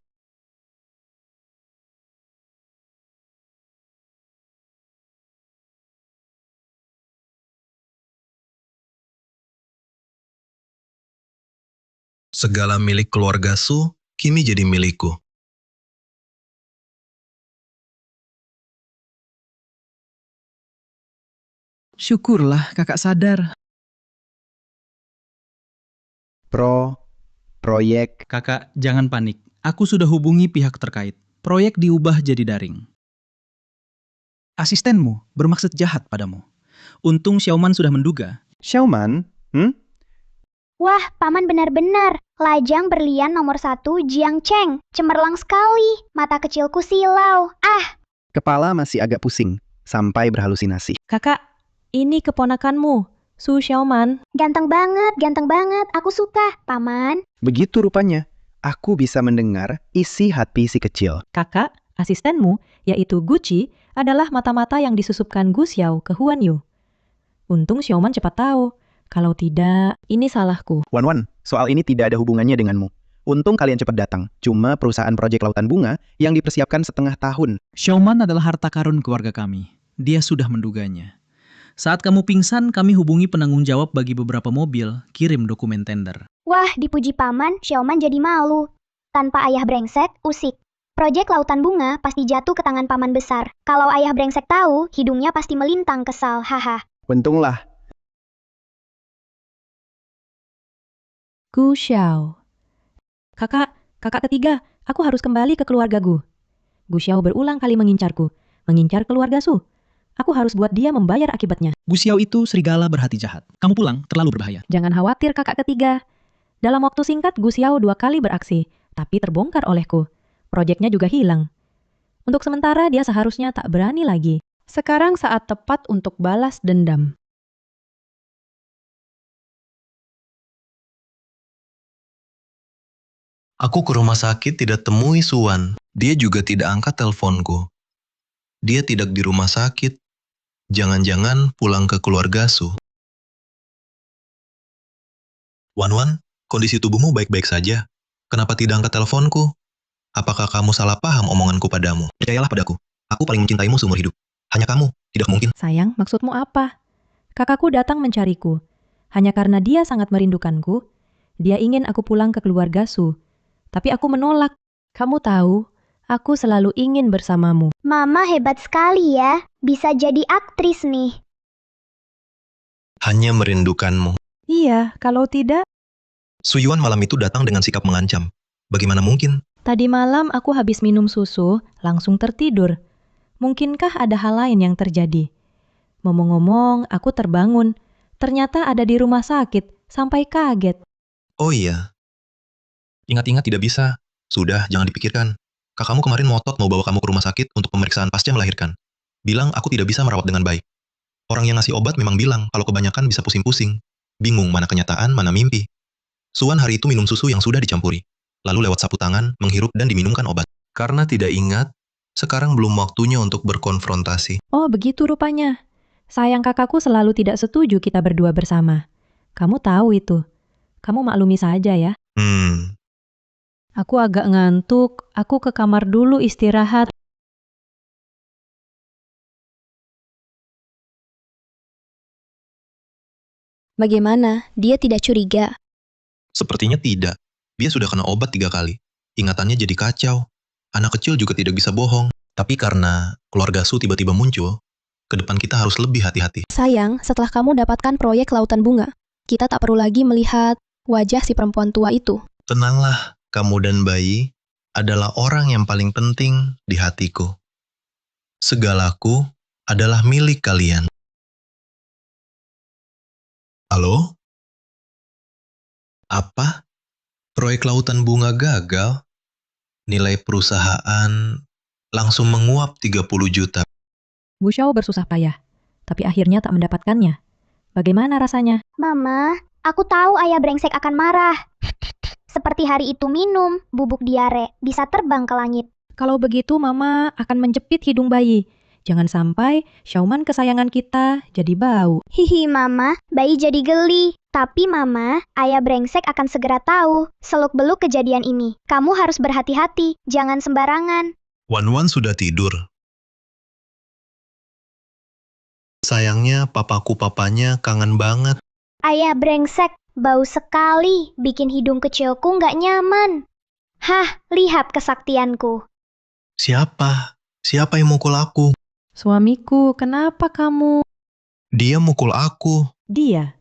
S1: Segala milik keluarga Su kini jadi milikku.
S8: Syukurlah kakak sadar.
S10: Proyek.
S8: Kakak, jangan panik. Aku sudah hubungi pihak terkait. Proyek diubah jadi daring. Asistenmu bermaksud jahat padamu. Untung Xiaoman sudah menduga.
S10: Xiaoman,
S2: Wah, paman benar-benar. Lajang berlian nomor 1 Jiang Cheng. Cemerlang sekali. Mata kecilku silau. Ah,
S10: kepala masih agak pusing, sampai berhalusinasi.
S3: Kakak, ini keponakanmu, Su Xiaoman.
S2: ganteng banget, ganteng banget. Aku suka, paman.
S10: Begitu rupanya, aku bisa mendengar isi hati si kecil.
S3: Kakak, asistenmu, yaitu Gucci, adalah mata-mata yang disusupkan Gu Xiao ke Huan Yu. Untung Xiaoman cepat tahu. Kalau tidak, ini salahku.
S10: Wan, soal ini tidak ada hubungannya denganmu. Untung kalian cepat datang. Cuma perusahaan proyek Lautan Bunga yang dipersiapkan setengah tahun.
S8: Xiaoman adalah harta karun keluarga kami. Dia sudah menduganya. Saat kamu pingsan, kami hubungi penanggung jawab bagi beberapa mobil, kirim dokumen tender.
S2: Wah, dipuji paman, Xiaoman jadi malu. Tanpa ayah brengsek, usik. Proyek Lautan Bunga pasti jatuh ke tangan paman besar. Kalau ayah brengsek tahu, hidungnya pasti melintang kesal, haha.
S10: Untunglah.
S3: Gu Xiao. Kakak ketiga, aku harus kembali ke keluarga Gu. Gu Xiao berulang kali mengincarku, mengincar keluarga Su. Aku harus buat dia membayar akibatnya.
S8: Gu Xiao itu serigala berhati jahat. Kamu pulang terlalu berbahaya.
S3: Jangan khawatir kakak ketiga. Dalam waktu singkat Gu Xiao 2 kali beraksi, tapi terbongkar olehku. Proyeknya juga hilang. Untuk sementara dia seharusnya tak berani lagi. Sekarang saat tepat untuk balas dendam.
S1: Aku ke rumah sakit tidak temui Suwan. Dia juga tidak angkat teleponku. Dia tidak di rumah sakit. Jangan-jangan pulang ke keluarga Su. Wan, kondisi tubuhmu baik-baik saja. Kenapa tidak angkat teleponku? Apakah kamu salah paham omonganku padamu? Percayalah padaku. Aku paling mencintaimu seumur hidup. Hanya kamu, tidak mungkin.
S3: Sayang, maksudmu apa? Kakakku datang mencariku. Hanya karena dia sangat merindukanku, dia ingin aku pulang ke keluarga Su. Tapi aku menolak. Kamu tahu, aku selalu ingin bersamamu.
S2: Mama hebat sekali ya, bisa jadi aktris nih.
S1: Hanya merindukanmu.
S3: Iya, kalau tidak,
S1: Su Yuan malam itu datang dengan sikap mengancam. Bagaimana mungkin?
S3: tadi malam aku habis minum susu, langsung tertidur. Mungkinkah ada hal lain yang terjadi? Ngomong-ngomong, aku terbangun. Ternyata ada di rumah sakit, sampai kaget.
S1: Oh iya. Ingat-ingat tidak bisa. Sudah, jangan dipikirkan. Kakakmu kemarin ngotot mau bawa kamu ke rumah sakit untuk pemeriksaan pasca melahirkan. Bilang aku tidak bisa merawat dengan baik. Orang yang ngasih obat memang bilang kalau kebanyakan bisa pusing-pusing. Bingung mana kenyataan, mana mimpi. Suwan hari itu minum susu yang sudah dicampuri. Lalu lewat sapu tangan, menghirup dan diminumkan obat. Karena tidak ingat, sekarang belum waktunya untuk berkonfrontasi.
S3: Oh, begitu rupanya. Sayang kakakku selalu tidak setuju kita berdua bersama. Kamu tahu itu. Kamu maklumi saja ya. Aku agak ngantuk. Aku ke kamar dulu istirahat.
S6: Bagaimana? Dia tidak curiga.
S1: Sepertinya tidak. Dia sudah kena obat 3 kali. Ingatannya jadi kacau. Anak kecil juga tidak bisa bohong. Tapi karena keluarga Su tiba-tiba muncul, ke depan kita harus lebih hati-hati.
S6: Sayang, setelah kamu dapatkan proyek Lautan Bunga, kita tak perlu lagi melihat wajah si perempuan tua itu.
S1: Tenanglah, kamu dan bayi adalah orang yang paling penting di hatiku. Segalaku adalah milik kalian. Halo? Apa? Proyek Lautan Bunga gagal? Nilai perusahaan langsung menguap 30 juta.
S3: Bu Xiao bersusah payah, tapi akhirnya tak mendapatkannya. Bagaimana rasanya?
S2: Mama, aku tahu ayah brengsek akan marah. Seperti hari itu minum, bubuk diare, bisa terbang ke langit.
S3: Kalau begitu Mama akan menjepit hidung bayi. Jangan sampai Xiaoman kesayangan kita jadi bau.
S2: Hihi Mama, bayi jadi geli. Tapi Mama, ayah brengsek akan segera tahu seluk-beluk kejadian ini. Kamu harus berhati-hati, jangan sembarangan.
S1: Wan sudah tidur. Sayangnya papanya kangen banget.
S2: Ayah brengsek, bau sekali, bikin hidung kecilku nggak nyaman. Hah, lihat kesaktianku.
S1: Siapa? Siapa yang mukul aku?
S3: Suamiku, kenapa kamu?
S1: Dia mukul aku.
S3: Dia?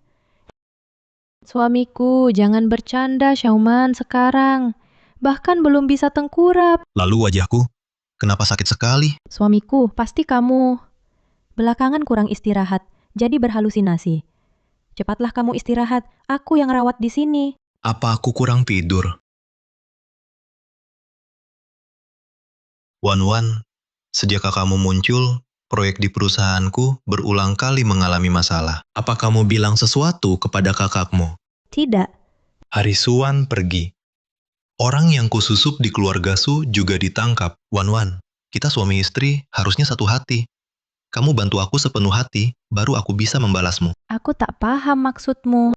S3: Suamiku, jangan bercanda Xiaoman sekarang. Bahkan belum bisa tengkurap.
S1: Lalu wajahku, kenapa sakit sekali?
S3: Suamiku, pasti kamu belakangan kurang istirahat. jadi berhalusinasi. Cepatlah kamu istirahat, aku yang rawat di sini.
S1: Apa aku kurang tidur? Wan, sejak kamu muncul, proyek di perusahaanku berulang kali mengalami masalah. Apa kamu bilang sesuatu kepada kakakmu?
S3: Tidak,
S1: Hari Suwan pergi. Orang yang kususup di keluarga Su juga ditangkap. Wan, kita suami istri harusnya satu hati. Kamu bantu aku sepenuh hati, baru aku bisa membalasmu.
S3: aku tak paham maksudmu.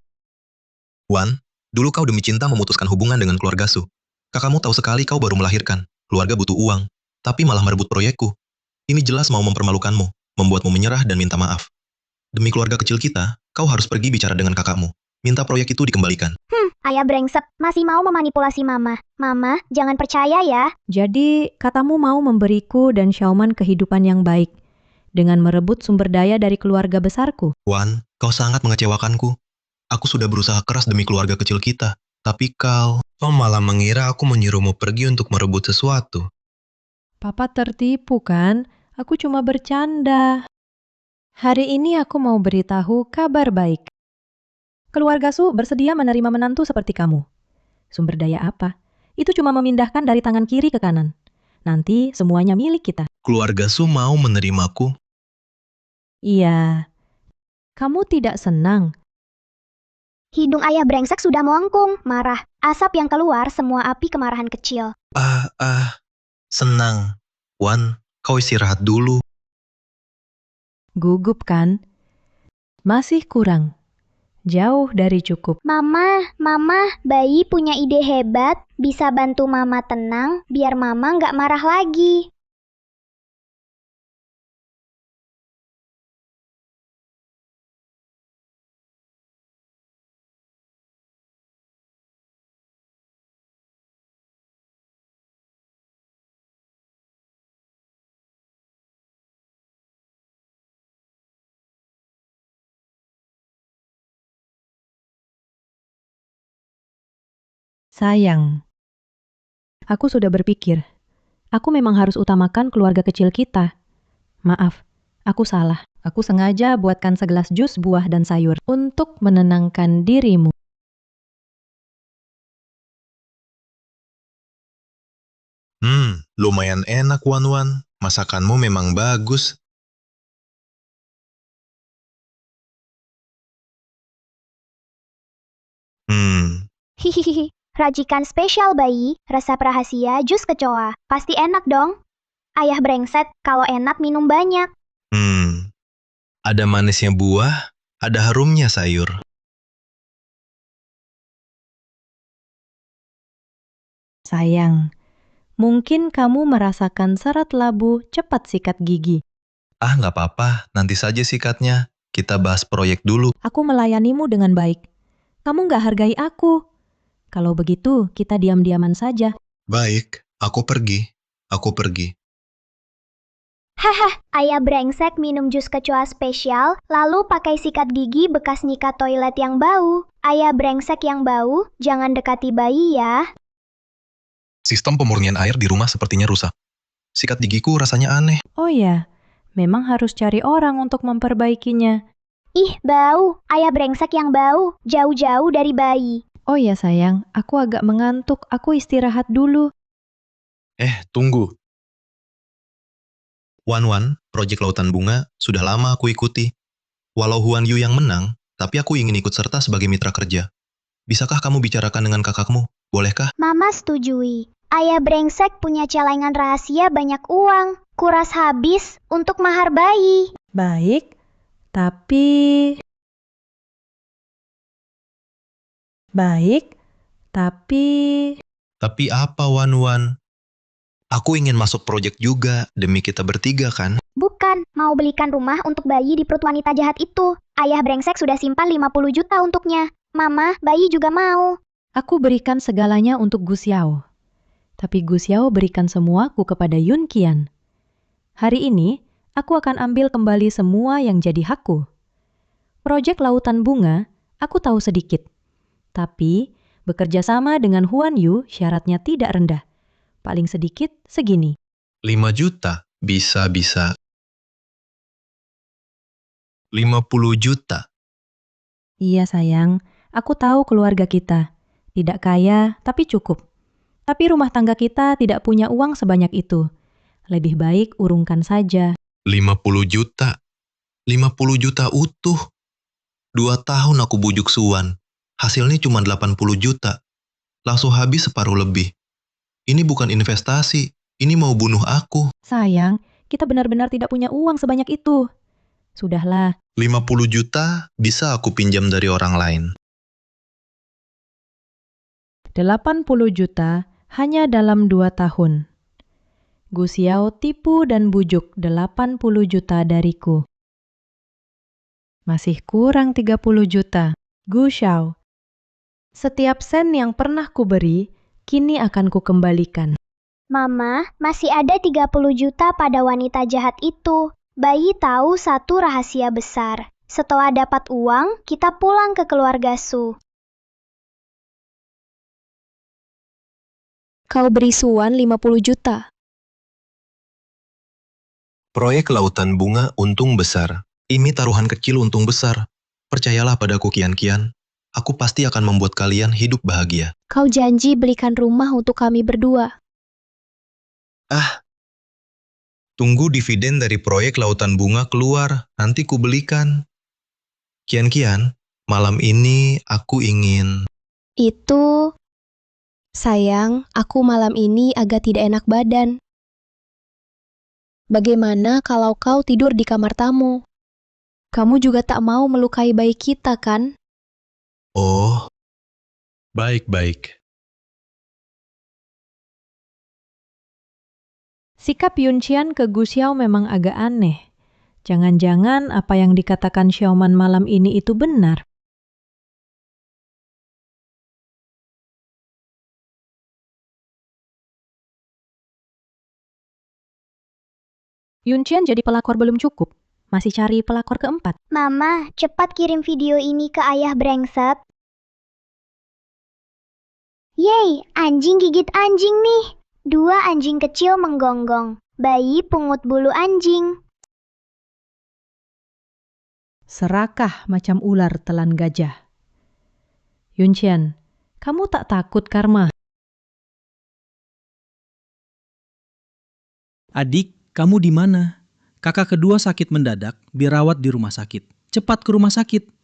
S1: Wan, dulu kau demi cinta memutuskan hubungan dengan keluarga Su. Kakakmu tahu sekali kau baru melahirkan. Keluarga butuh uang, tapi malah merebut proyekku. Ini jelas mau mempermalukanmu, membuatmu menyerah dan minta maaf. Demi keluarga kecil kita, kau harus pergi bicara dengan kakakmu. Minta proyek itu dikembalikan.
S2: Ayah brengsek, masih mau memanipulasi mama. Mama, jangan percaya ya.
S3: Jadi, katamu mau memberiku dan Xiaoman kehidupan yang baik dengan merebut sumber daya dari keluarga besarku.
S1: Wan, kau sangat mengecewakanku. Aku sudah berusaha keras demi keluarga kecil kita. Tapi kau malah mengira aku menyuruhmu pergi untuk merebut sesuatu.
S3: Papa tertipu kan? Aku cuma bercanda. Hari ini aku mau beritahu kabar baik. Keluarga Su bersedia menerima menantu seperti kamu. Sumber daya apa? Itu cuma memindahkan dari tangan kiri ke kanan. Nanti semuanya milik kita.
S1: Keluarga Su mau menerimaku.
S3: Iya. Kamu tidak senang?
S2: Hidung ayah brengsek sudah melengkung, marah. Asap yang keluar semua api kemarahan kecil.
S1: Senang. Wan, kau istirahat dulu.
S3: Gugup kan? Masih kurang. Jauh dari cukup.
S2: Mama, bayi punya ide hebat. Bisa bantu mama tenang, biar mama nggak marah lagi.
S3: Sayang. Aku sudah berpikir. Aku memang harus utamakan keluarga kecil kita. Maaf, aku salah. Aku sengaja buatkan segelas jus buah dan sayur untuk menenangkan dirimu.
S1: Lumayan enak, Wan. Masakanmu memang bagus.
S2: Hihihi, racikan spesial bayi, resep rahasia jus kecoa. Pasti enak dong. Ayah brengsek, kalau enak minum banyak.
S1: Ada manisnya buah, ada harumnya sayur.
S3: Sayang, mungkin kamu merasakan serat labu cepat sikat gigi.
S1: Nggak apa-apa, nanti saja sikatnya. Kita bahas proyek dulu.
S3: Aku melayanimu dengan baik. Kamu nggak hargai aku. Kalau begitu, kita diam-diaman saja.
S1: Baik, aku pergi.
S2: Haha, ayah brengsek minum jus kecoa spesial, lalu pakai sikat gigi bekas nyikat toilet yang bau. Ayah brengsek yang bau, jangan dekati bayi ya.
S1: Sistem pemurnian air di rumah sepertinya rusak. Sikat gigiku rasanya aneh.
S3: Oh ya, memang harus cari orang untuk memperbaikinya.
S2: Ih, bau. Ayah brengsek yang bau, jauh-jauh dari bayi.
S3: Oh ya sayang, aku agak mengantuk. Aku istirahat dulu.
S1: Tunggu. Wan, proyek Lautan Bunga sudah lama aku ikuti. Walau Huan Yu yang menang, tapi aku ingin ikut serta sebagai mitra kerja. Bisakah kamu bicarakan dengan kakakmu? Bolehkah?
S2: Mama setujui. Ayah brengsek punya celengan rahasia banyak uang. Kuras habis untuk mahar bayi.
S3: Baik, tapi...
S1: Tapi apa, Wan? Aku ingin masuk proyek juga, demi kita bertiga kan?
S2: Bukan, mau belikan rumah untuk bayi di perut wanita jahat itu. Ayah brengsek sudah simpan 50 juta untuknya. Mama, bayi juga mau.
S3: Aku berikan segalanya untuk Gu Xiao. Tapi Gu Xiao berikan semuaku kepada Yun Qian. Hari ini, aku akan ambil kembali semua yang jadi hakku. Proyek Lautan Bunga, aku tahu sedikit. Tapi, bekerja sama dengan Huan Yu syaratnya tidak rendah. Paling sedikit segini.
S1: 5 juta? Bisa. 50 juta.
S3: Iya sayang, aku tahu keluarga kita. Tidak kaya, tapi cukup. Tapi rumah tangga kita tidak punya uang sebanyak itu. Lebih baik urungkan saja.
S1: 50 juta. 50 juta utuh. 2 tahun aku bujuk Suwan. Hasilnya cuma 80 juta. Langsung habis separuh lebih. Ini bukan investasi. Ini mau bunuh aku.
S3: Sayang, kita benar-benar tidak punya uang sebanyak itu. Sudahlah,
S1: 50 juta bisa aku pinjam dari orang lain.
S3: 80 juta hanya dalam 2 tahun. Gu Xiao tipu dan bujuk 80 juta dariku. Masih kurang 30 juta. Gu Xiao, setiap sen yang pernah kuberi, kini akan kukembalikan.
S2: Mama, masih ada 30 juta pada wanita jahat itu. Bayi tahu satu rahasia besar. Setelah dapat uang, kita pulang ke keluarga Su.
S6: Kau beri Suwan 50 juta.
S1: Proyek lautan bunga untung besar. Ini taruhan kecil untung besar. Percayalah padaku Kian-Kian. Aku pasti akan membuat kalian hidup bahagia.
S6: Kau janji belikan rumah untuk kami berdua.
S1: Tunggu dividen dari proyek lautan bunga keluar. Nanti ku belikan. Kian-Kian, malam ini aku ingin...
S6: Itu... Sayang, aku malam ini agak tidak enak badan. Bagaimana kalau kau tidur di kamar tamu? Kamu juga tak mau melukai bayi kita, kan?
S1: Oh, baik-baik.
S3: Sikap Yunqian ke Gu Xiao memang agak aneh. Jangan-jangan apa yang dikatakan Xiaoman malam ini itu benar. Yunqian jadi pelakor belum cukup. Masih cari pelakor keempat.
S2: Mama, cepat kirim video ini ke ayah brengsek. Yeay, anjing gigit anjing nih. 2 anjing kecil menggonggong. Bayi pungut bulu anjing.
S3: Serakah macam ular telan gajah. Yunqian, kamu tak takut karma?
S8: Adik, kamu di mana? Kakak kedua sakit mendadak, dirawat di rumah sakit. Cepat ke rumah sakit.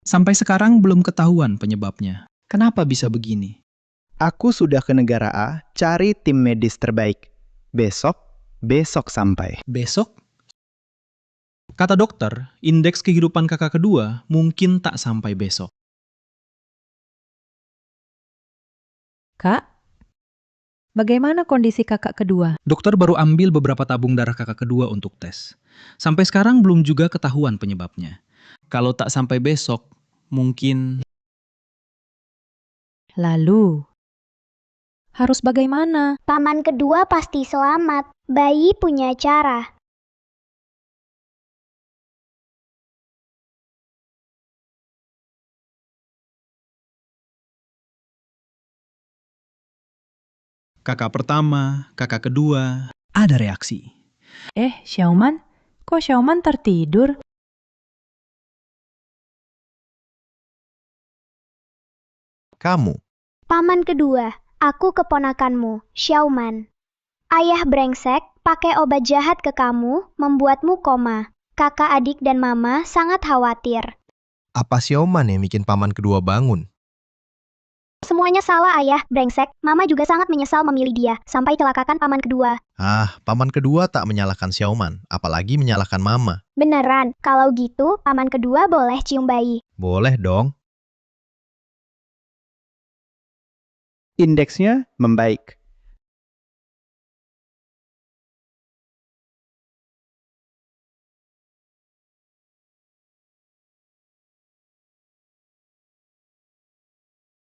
S8: Sampai sekarang belum ketahuan penyebabnya. Kenapa bisa begini?
S10: Aku sudah ke negara A, cari tim medis terbaik. Besok sampai.
S8: Besok? Kata dokter, indeks kehidupan kakak kedua mungkin tak sampai besok.
S3: Kak, bagaimana kondisi kakak kedua?
S8: Dokter baru ambil beberapa tabung darah kakak kedua untuk tes. Sampai sekarang belum juga ketahuan penyebabnya. Kalau tak sampai besok, mungkin...
S3: Lalu, harus bagaimana?
S2: Paman kedua pasti selamat. Bayi punya cara.
S8: Kakak pertama, kakak kedua, ada reaksi.
S3: Xiaoman? Kok Xiaoman tertidur?
S11: Kamu,
S2: Paman kedua, aku keponakanmu, Xiaoman. Ayah brengsek pakai obat jahat ke kamu, membuatmu koma. Kakak adik dan mama sangat khawatir.
S11: apa Sioman yang bikin paman kedua bangun?
S2: Semuanya salah ayah, brengsek. Mama juga sangat menyesal memilih dia, sampai celakakan paman kedua.
S11: Paman kedua tak menyalahkan Sioman, apalagi menyalahkan mama.
S2: Beneran, kalau gitu paman kedua boleh cium bayi.
S11: Boleh dong.
S10: Indeksnya membaik.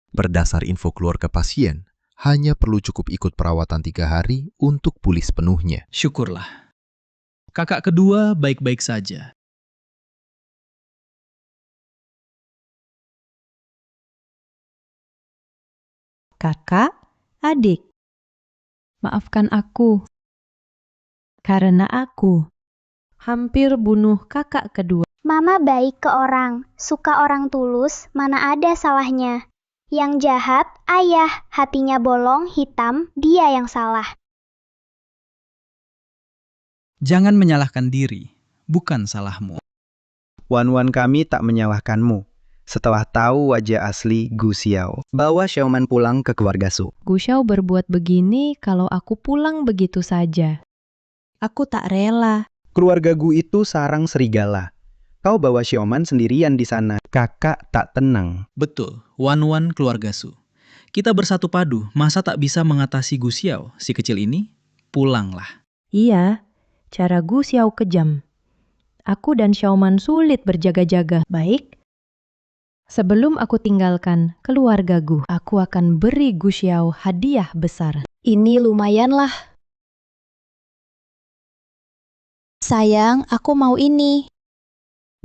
S11: Berdasar info keluarga pasien, hanya perlu cukup ikut perawatan 3 hari untuk pulih sepenuhnya.
S8: Syukurlah. Kakak kedua baik-baik saja.
S3: Kakak, adik. Maafkan aku. Karena aku hampir bunuh kakak kedua.
S2: Mama baik ke orang, suka orang tulus, mana ada salahnya. Yang jahat, ayah, hatinya bolong, hitam, dia yang salah.
S8: Jangan menyalahkan diri, bukan salahmu.
S10: Wan-wan kami tak menyalahkanmu. Setelah tahu wajah asli Gu Xiao, bawa Xiaoman pulang ke keluarga Su.
S3: Gu Xiao berbuat begini kalau aku pulang begitu saja. Aku tak rela.
S10: Keluarga Gu itu sarang serigala. Kau bawa Xiaoman sendirian di sana. Kakak tak tenang.
S8: Betul, Wan-wan keluarga Su. Kita bersatu padu, masa tak bisa mengatasi Gu Xiao, si kecil ini? Pulanglah.
S3: Iya, cara Gu Xiao kejam. Aku dan Xiaoman sulit berjaga-jaga. Baik. Sebelum aku tinggalkan keluarga Gu, aku akan beri Gu Xiao hadiah besar.
S6: Ini lumayanlah. Sayang, aku mau ini.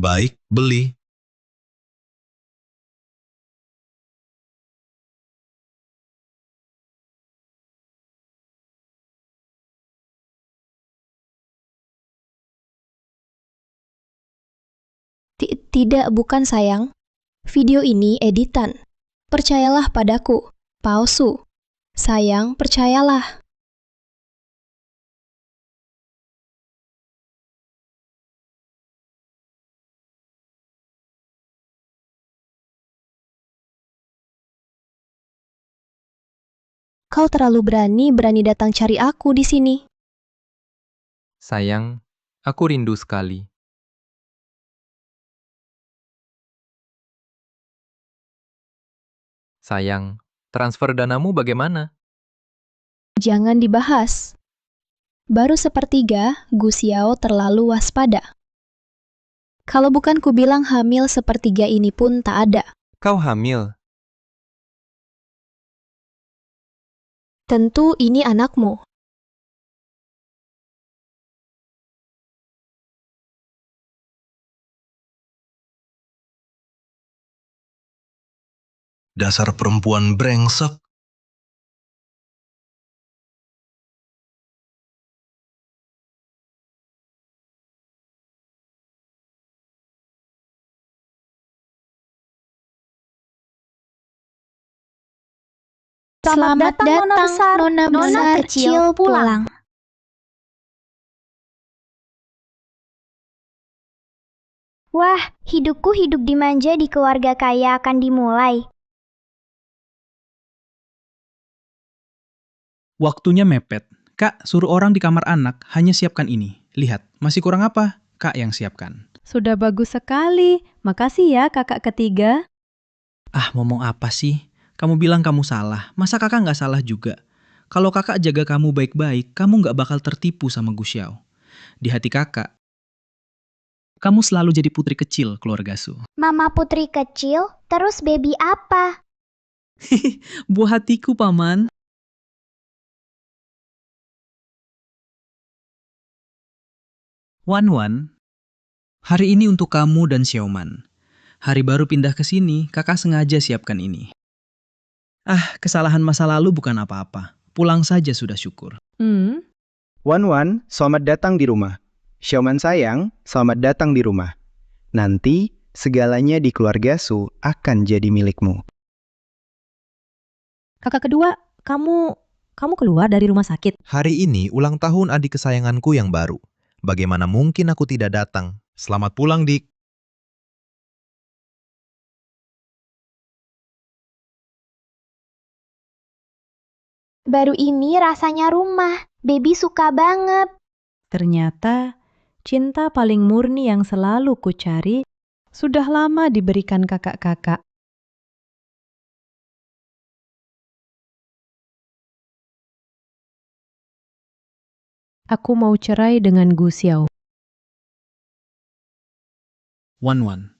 S1: Baik, beli.
S6: Tidak, bukan sayang. Video ini editan. Percayalah padaku. Palsu. Sayang, percayalah. Kau terlalu berani datang cari aku di sini.
S12: Sayang, aku rindu sekali. Sayang, transfer danamu bagaimana?
S6: Jangan dibahas. Baru sepertiga, Gu Xiao terlalu waspada. Kalau bukan ku bilang hamil sepertiga ini pun tak ada.
S12: Kau hamil.
S6: Tentu ini anakmu.
S1: Dasar perempuan brengsek.
S2: Selamat datang, Nona besar, kecil pulang. Wah, hidupku hidup dimanja di keluarga kaya akan dimulai.
S8: Waktunya mepet. Kak, suruh orang di kamar anak hanya siapkan ini. Lihat, masih kurang apa? Kak yang siapkan.
S3: Sudah bagus sekali. Makasih ya kakak ketiga.
S8: Ah, ngomong apa sih? Kamu bilang kamu salah. Masa kakak nggak salah juga? Kalau kakak jaga kamu baik-baik, kamu nggak bakal tertipu sama Gu Xiao. Di hati kakak, kamu selalu jadi putri kecil keluarga Su.
S2: Mama putri kecil, terus baby apa?
S8: Buah hatiku, Paman. Wan-wan, hari ini untuk kamu dan Xiaoman. Hari baru pindah ke sini, kakak sengaja siapkan ini. Ah, kesalahan masa lalu bukan apa-apa. Pulang saja sudah syukur.
S10: Wan-wan, selamat datang di rumah. Xiaoman sayang, selamat datang di rumah. Nanti, segalanya di keluarga Su akan jadi milikmu.
S3: Kakak kedua, kamu keluar dari rumah sakit.
S11: Hari ini ulang tahun adik kesayanganku yang baru. Bagaimana mungkin aku tidak datang? Selamat pulang, Dik.
S2: Baru ini rasanya rumah. Baby suka banget.
S3: Ternyata, cinta paling murni yang selalu ku cari sudah lama diberikan kakak-kakak. Aku mau cerai dengan Gu Xiao.
S8: Wan-wan,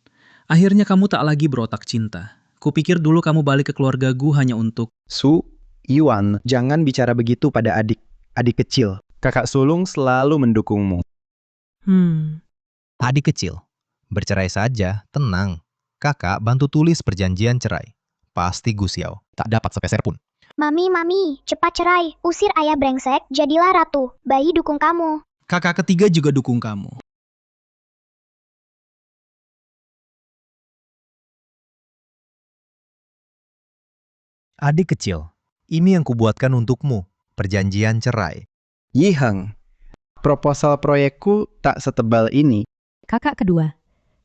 S8: akhirnya kamu tak lagi berotak cinta. Kupikir dulu kamu balik ke keluarga Gu hanya untuk...
S10: Su, Iwan, jangan bicara begitu pada adik kecil. Kakak sulung selalu mendukungmu.
S11: Adik kecil, bercerai saja, tenang. Kakak bantu tulis perjanjian cerai. Pasti Gu Xiao tak dapat sepeser pun.
S2: Mami, cepat cerai. Usir ayah brengsek, jadilah ratu. Bayi dukung kamu.
S8: Kakak ketiga juga dukung kamu.
S11: Adik kecil, ini yang kubuatkan untukmu, perjanjian cerai.
S10: Yiheng, proposal proyekku tak setebal ini.
S3: Kakak kedua,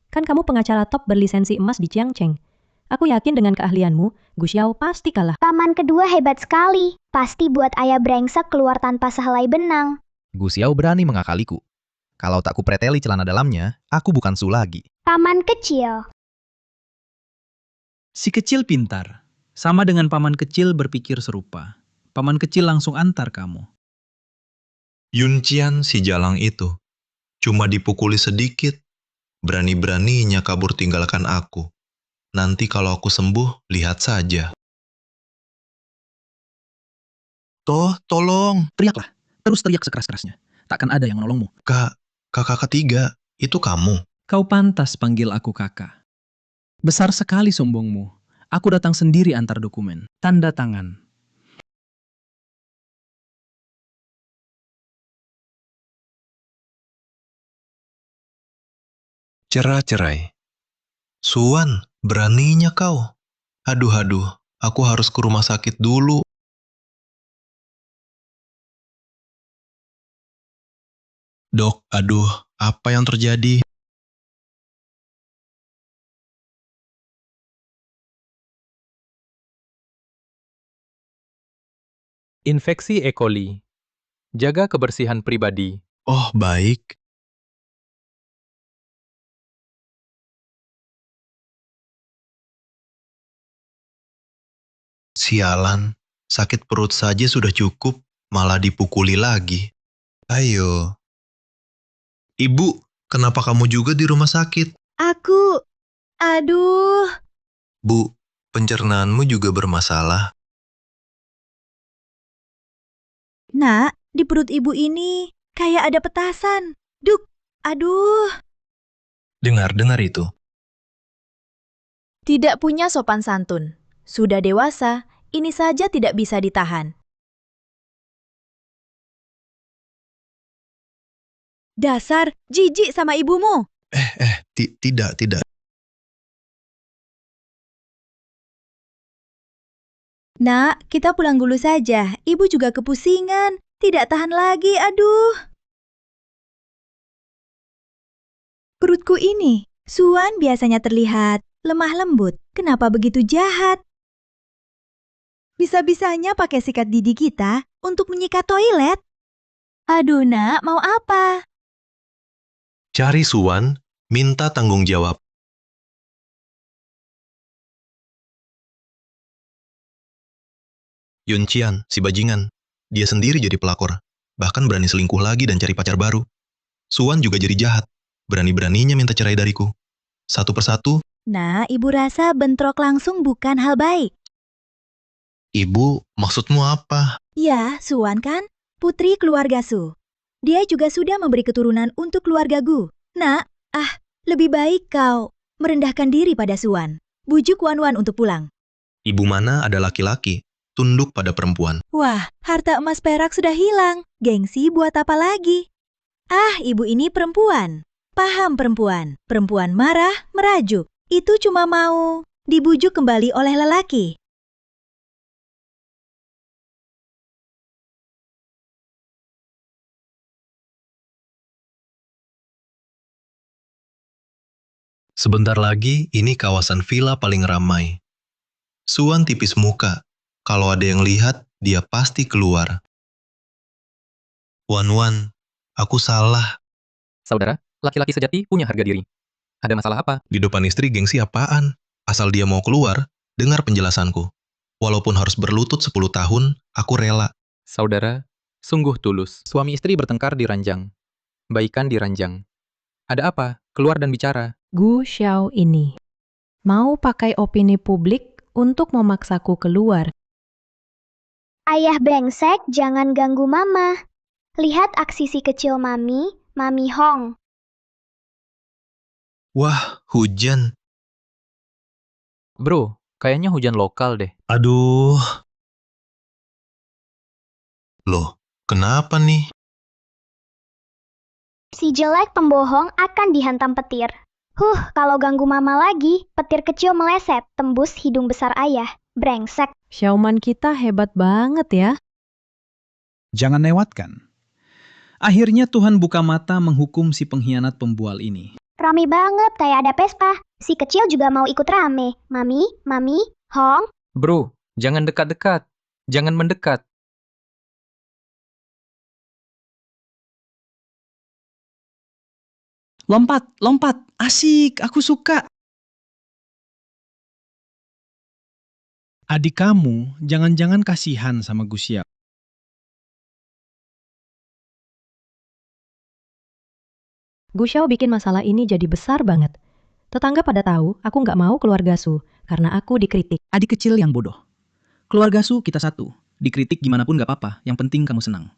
S3: kan kamu pengacara top berlisensi emas di Jiangcheng. Aku yakin dengan keahlianmu, Gu Xiao pasti kalah.
S2: Paman kedua hebat sekali. Pasti buat ayah brengsek keluar tanpa sehelai benang.
S11: Gu Xiao berani mengakaliku. Kalau tak kupreteli celana dalamnya, aku bukan Su lagi.
S2: Paman kecil.
S8: Si kecil pintar. Sama dengan paman kecil berpikir serupa. Paman kecil langsung antar kamu.
S1: Yuncian si jalang itu cuma dipukuli sedikit, berani-beraninya kabur tinggalkan aku. Nanti kalau aku sembuh, lihat saja. Toh, tolong.
S8: Teriaklah. Terus teriak sekeras-kerasnya. Takkan ada yang menolongmu.
S1: Kakak ketiga, itu kamu.
S8: Kau pantas panggil aku kakak. Besar sekali sombongmu. Aku datang sendiri antar dokumen. Tanda tangan.
S1: Cerai. Suan, beraninya kau. Aduh, aku harus ke rumah sakit dulu. Dok, aduh, apa yang terjadi?
S12: Infeksi E. coli. Jaga kebersihan pribadi.
S1: Oh, baik. Sialan, sakit perut saja sudah cukup, malah dipukuli lagi. Ayo. Ibu, kenapa kamu juga di rumah sakit?
S5: Aduh.
S1: Bu, pencernaanmu juga bermasalah.
S5: Nak, di perut ibu ini kayak ada petasan. Duk, aduh.
S1: Dengar itu.
S7: Tidak punya sopan santun. Sudah dewasa, ini saja tidak bisa ditahan.
S5: Dasar, jijik sama ibumu.
S1: Tidak.
S5: Nak, kita pulang dulu saja. Ibu juga kepusingan. Tidak tahan lagi, aduh. Perutku ini, Suan biasanya terlihat lemah lembut. Kenapa begitu jahat? Bisa-bisanya pakai sikat gigi kita untuk menyikat toilet. Aduh nak, mau apa?
S1: Cari Suan, minta tanggung jawab. Yuncian, si bajingan. Dia sendiri jadi pelakor. Bahkan berani selingkuh lagi dan cari pacar baru. Suan juga jadi jahat. Berani-beraninya minta cerai dariku. Satu persatu.
S5: Nah, ibu rasa bentrok langsung bukan hal baik.
S1: Ibu, maksudmu apa?
S5: Ya, Suan kan? Putri keluarga Su. Dia juga sudah memberi keturunan untuk keluarga Gu. Nak, lebih baik kau merendahkan diri pada Suan. Bujuk Wan untuk pulang.
S1: Ibu mana ada laki-laki, tunduk pada perempuan.
S5: Wah, harta emas perak sudah hilang. Gengsi buat apa lagi? Ibu ini perempuan. Paham perempuan. Perempuan marah, merajuk. Itu cuma mau dibujuk kembali oleh lelaki.
S1: Sebentar lagi, ini kawasan villa paling ramai. Suan tipis muka. Kalau ada yang lihat, dia pasti keluar. Wan, aku salah.
S12: Saudara, laki-laki sejati punya harga diri. Ada masalah apa?
S1: Di depan istri gengsi apaan? Asal dia mau keluar, dengar penjelasanku. Walaupun harus berlutut 10 tahun, aku rela.
S12: Saudara, sungguh tulus. Suami istri bertengkar di ranjang. Baikan di ranjang. Ada apa? Keluar dan bicara.
S3: Gu Xiao ini mau pakai opini publik untuk memaksaku keluar.
S2: Ayah brengsek, jangan ganggu mama. Lihat aksi si kecil Mami Hong.
S1: Wah, hujan.
S12: Bro, kayaknya hujan lokal deh.
S1: Aduh, Loh, kenapa nih?
S2: Si jelek pembohong akan dihantam petir. Kalau ganggu mama lagi, petir kecil meleset, tembus hidung besar ayah. Brengsek.
S3: Xiaoman kita hebat banget ya.
S8: Jangan lewatkan. Akhirnya Tuhan buka mata menghukum si pengkhianat pembual ini.
S2: Rame banget, kayak ada pesta. Si kecil juga mau ikut rame. Mami, Hong.
S12: Bro, jangan dekat-dekat. Jangan mendekat.
S8: Lompat, asik, aku suka. Adik kamu jangan-jangan kasihan sama Gus Xiao.
S3: Gu Xiao bikin masalah ini jadi besar banget. Tetangga pada tahu aku nggak mau keluarga Su karena aku dikritik.
S8: Adik kecil yang bodoh. Keluarga Su kita satu. Dikritik gimana pun gak apa-apa, yang penting kamu senang.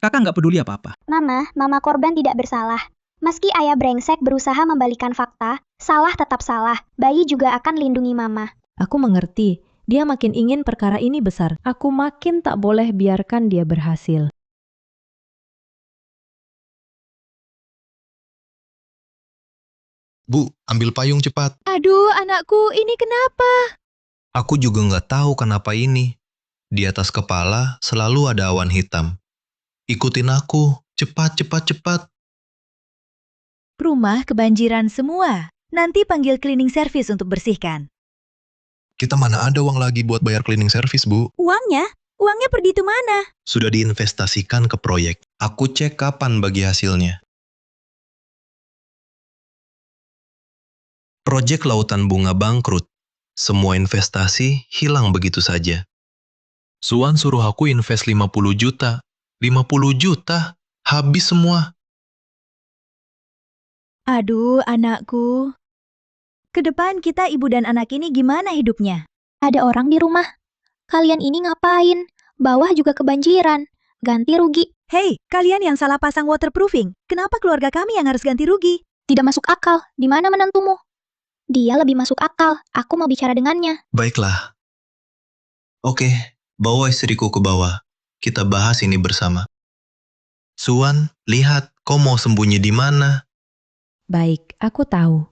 S8: Kakak nggak peduli apa-apa.
S2: Mama korban tidak bersalah. Meski ayah brengsek berusaha membalikan fakta, salah tetap salah. Bayi juga akan lindungi mama.
S3: Aku mengerti, dia makin ingin perkara ini besar. Aku makin tak boleh biarkan dia berhasil.
S1: Bu, ambil payung cepat.
S5: Aduh, anakku, ini kenapa?
S1: Aku juga nggak tahu kenapa ini. Di atas kepala selalu ada awan hitam. Ikutin aku, cepat.
S5: Rumah kebanjiran semua. Nanti panggil cleaning service untuk bersihkan.
S1: Kita mana ada uang lagi buat bayar cleaning service, Bu?
S5: Uangnya? Uangnya pergi ke mana?
S1: Sudah diinvestasikan ke proyek. Aku cek kapan bagi hasilnya. Proyek Lautan Bunga bangkrut. Semua investasi hilang begitu saja. Suan suruh aku invest 50 juta. 50 juta? Habis semua.
S5: Aduh, anakku. Ke depan kita ibu dan anak ini gimana hidupnya?
S6: Ada orang di rumah. Kalian ini ngapain? Bawah juga kebanjiran. Ganti rugi.
S5: Hei, kalian yang salah pasang waterproofing. Kenapa keluarga kami yang harus ganti rugi?
S6: Tidak masuk akal. Di mana menantumu? Dia lebih masuk akal. Aku mau bicara dengannya.
S1: Baiklah. Oke, bawa istriku ke bawah. Kita bahas ini bersama. Suan, lihat, kau mau sembunyi di mana?
S3: Baik, aku tahu.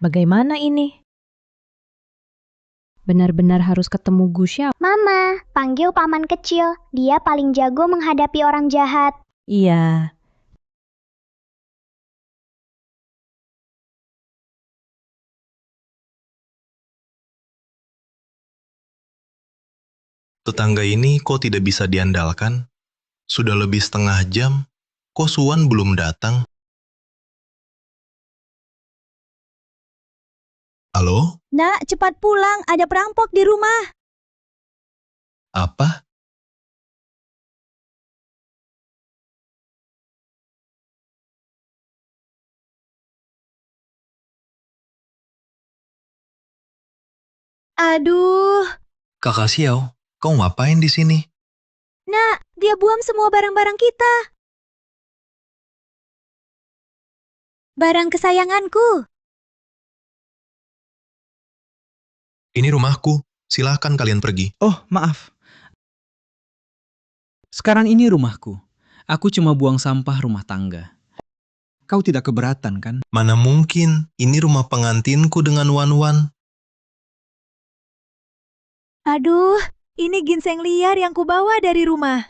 S3: Bagaimana ini? Benar-benar harus ketemu Gu Xiao.
S2: Mama, panggil paman kecil. Dia paling jago menghadapi orang jahat.
S3: Iya.
S1: Tetangga ini kok tidak bisa diandalkan? Sudah lebih setengah jam, kok Suan belum datang? Halo?
S5: Nak, cepat pulang. Ada perampok di rumah.
S1: Apa?
S5: Aduh.
S1: Kakak Xiao, kau ngapain di sini?
S5: Nak, dia buang semua barang-barang kita. Barang kesayanganku.
S1: Ini rumahku, silahkan kalian pergi.
S8: Oh, maaf. Sekarang ini rumahku. Aku cuma buang sampah rumah tangga. Kau tidak keberatan, kan?
S1: Mana mungkin, ini rumah pengantinku dengan Wan-Wan.
S5: Aduh, ini ginseng liar yang kubawa dari rumah.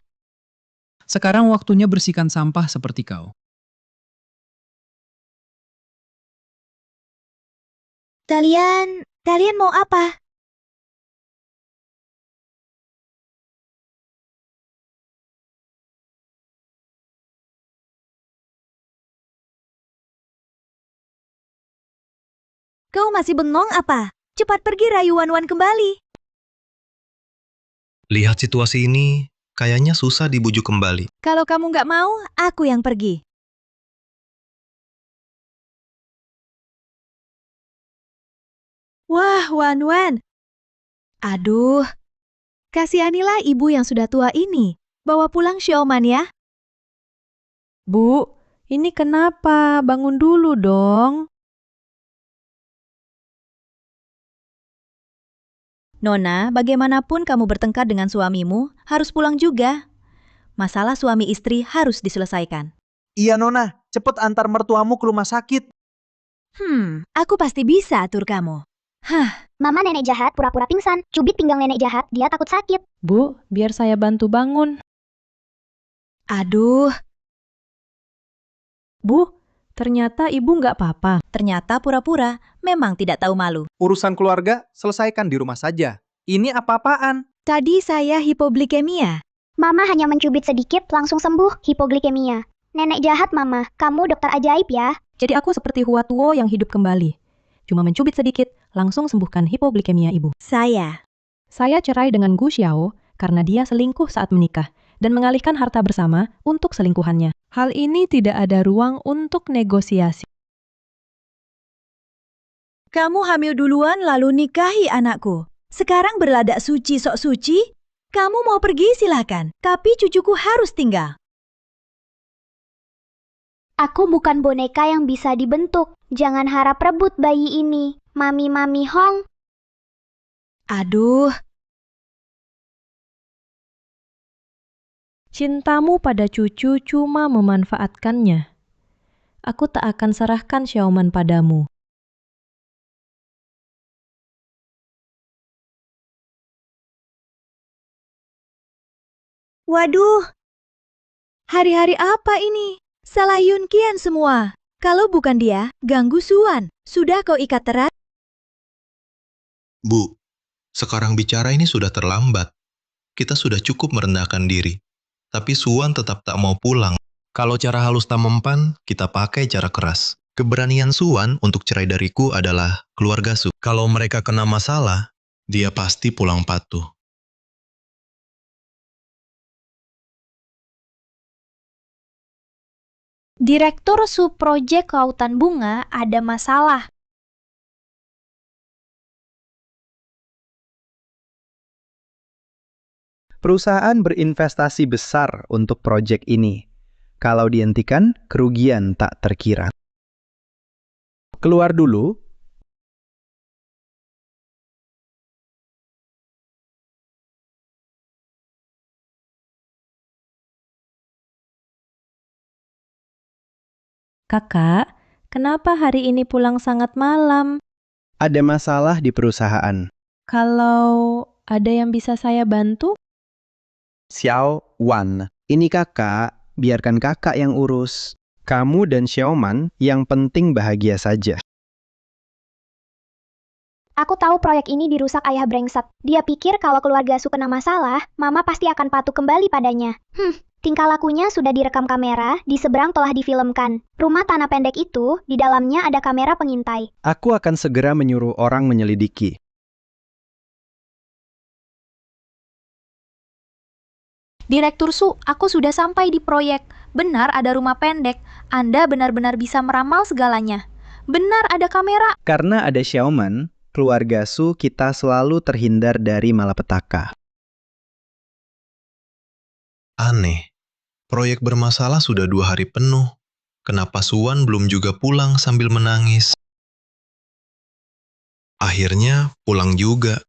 S8: Sekarang waktunya bersihkan sampah seperti kau.
S5: Kalian mau apa? Kau masih bengong apa? Cepat pergi rayu Wan-Wan kembali.
S1: Lihat situasi ini, kayaknya susah dibujuk kembali.
S5: Kalau kamu nggak mau, aku yang pergi. Wah, Wan-Wan. Aduh, kasihanilah ibu yang sudah tua ini. Bawa pulang Xiaoman ya.
S3: Bu, ini kenapa? Bangun dulu dong.
S5: Nona, bagaimanapun kamu bertengkar dengan suamimu, harus pulang juga. Masalah suami istri harus diselesaikan.
S9: Iya Nona, cepet antar mertuamu ke rumah sakit.
S5: Aku pasti bisa atur kamu.
S2: Mama nenek jahat pura-pura pingsan. Cubit pinggang nenek jahat, dia takut sakit.
S3: Bu, biar saya bantu bangun.
S5: Aduh,
S3: Bu, ternyata ibu nggak apa-apa.
S5: ternyata pura-pura memang tidak tahu malu.
S9: Urusan keluarga selesaikan di rumah saja. Ini apa-apaan?
S5: Tadi saya hipoglikemia.
S2: Mama hanya mencubit sedikit, langsung sembuh hipoglikemia. Nenek jahat Mama, kamu dokter ajaib ya.
S3: Jadi aku seperti Hua Tuo yang hidup kembali. Cuma mencubit sedikit, langsung sembuhkan hipoglikemia ibu.
S5: Saya
S3: Cerai dengan Gu Xiao karena dia selingkuh saat menikah dan mengalihkan harta bersama untuk selingkuhannya. Hal ini tidak ada ruang untuk negosiasi.
S5: Kamu hamil duluan lalu nikahi anakku. Sekarang berladak suci sok suci? Kamu mau pergi silakan, tapi cucuku harus tinggal.
S2: Aku bukan boneka yang bisa dibentuk. Jangan harap rebut bayi ini. Mami Hong.
S5: Aduh,
S3: Cintamu pada cucu cuma memanfaatkannya. Aku tak akan serahkan Xiaoman padamu.
S5: waduh. Hari-hari apa ini? Salah Yun Qian semua. Kalau bukan dia, ganggu Suan. Sudah kau ikat erat?
S1: Bu, sekarang bicara ini sudah terlambat. Kita sudah cukup merendahkan diri. Tapi Suan tetap tak mau pulang. Kalau cara halus tak mempan, kita pakai cara keras. Keberanian Suan untuk cerai dariku adalah keluarga Su. Kalau mereka kena masalah, dia pasti pulang patuh.
S2: Direktur subproyek Lautan Bunga ada masalah.
S10: Perusahaan berinvestasi besar untuk proyek ini. Kalau dihentikan, kerugian tak terkira. Keluar dulu.
S3: Kakak, kenapa hari ini pulang sangat malam?
S10: Ada masalah di perusahaan.
S3: Kalau ada yang bisa saya bantu?
S10: Xiao Wan, ini kakak, biarkan kakak yang urus. Kamu dan Xiaoman yang penting bahagia saja.
S2: Aku tahu proyek ini dirusak ayah brengsek. Dia pikir kalau keluarga Su kena masalah, Mama pasti akan patuh kembali padanya. Tingkah lakunya sudah direkam kamera, di seberang telah difilmkan. Rumah tanah pendek itu, di dalamnya ada kamera pengintai.
S10: Aku akan segera menyuruh orang menyelidiki.
S7: Direktur Su, aku sudah sampai di proyek. Benar ada rumah pendek. Anda benar-benar bisa meramal segalanya. Benar ada kamera.
S10: Karena ada Xiaoman, keluarga Su kita selalu terhindar dari malapetaka.
S1: Aneh, proyek bermasalah sudah 2 hari penuh. Kenapa Suan belum juga pulang sambil menangis? Akhirnya pulang juga.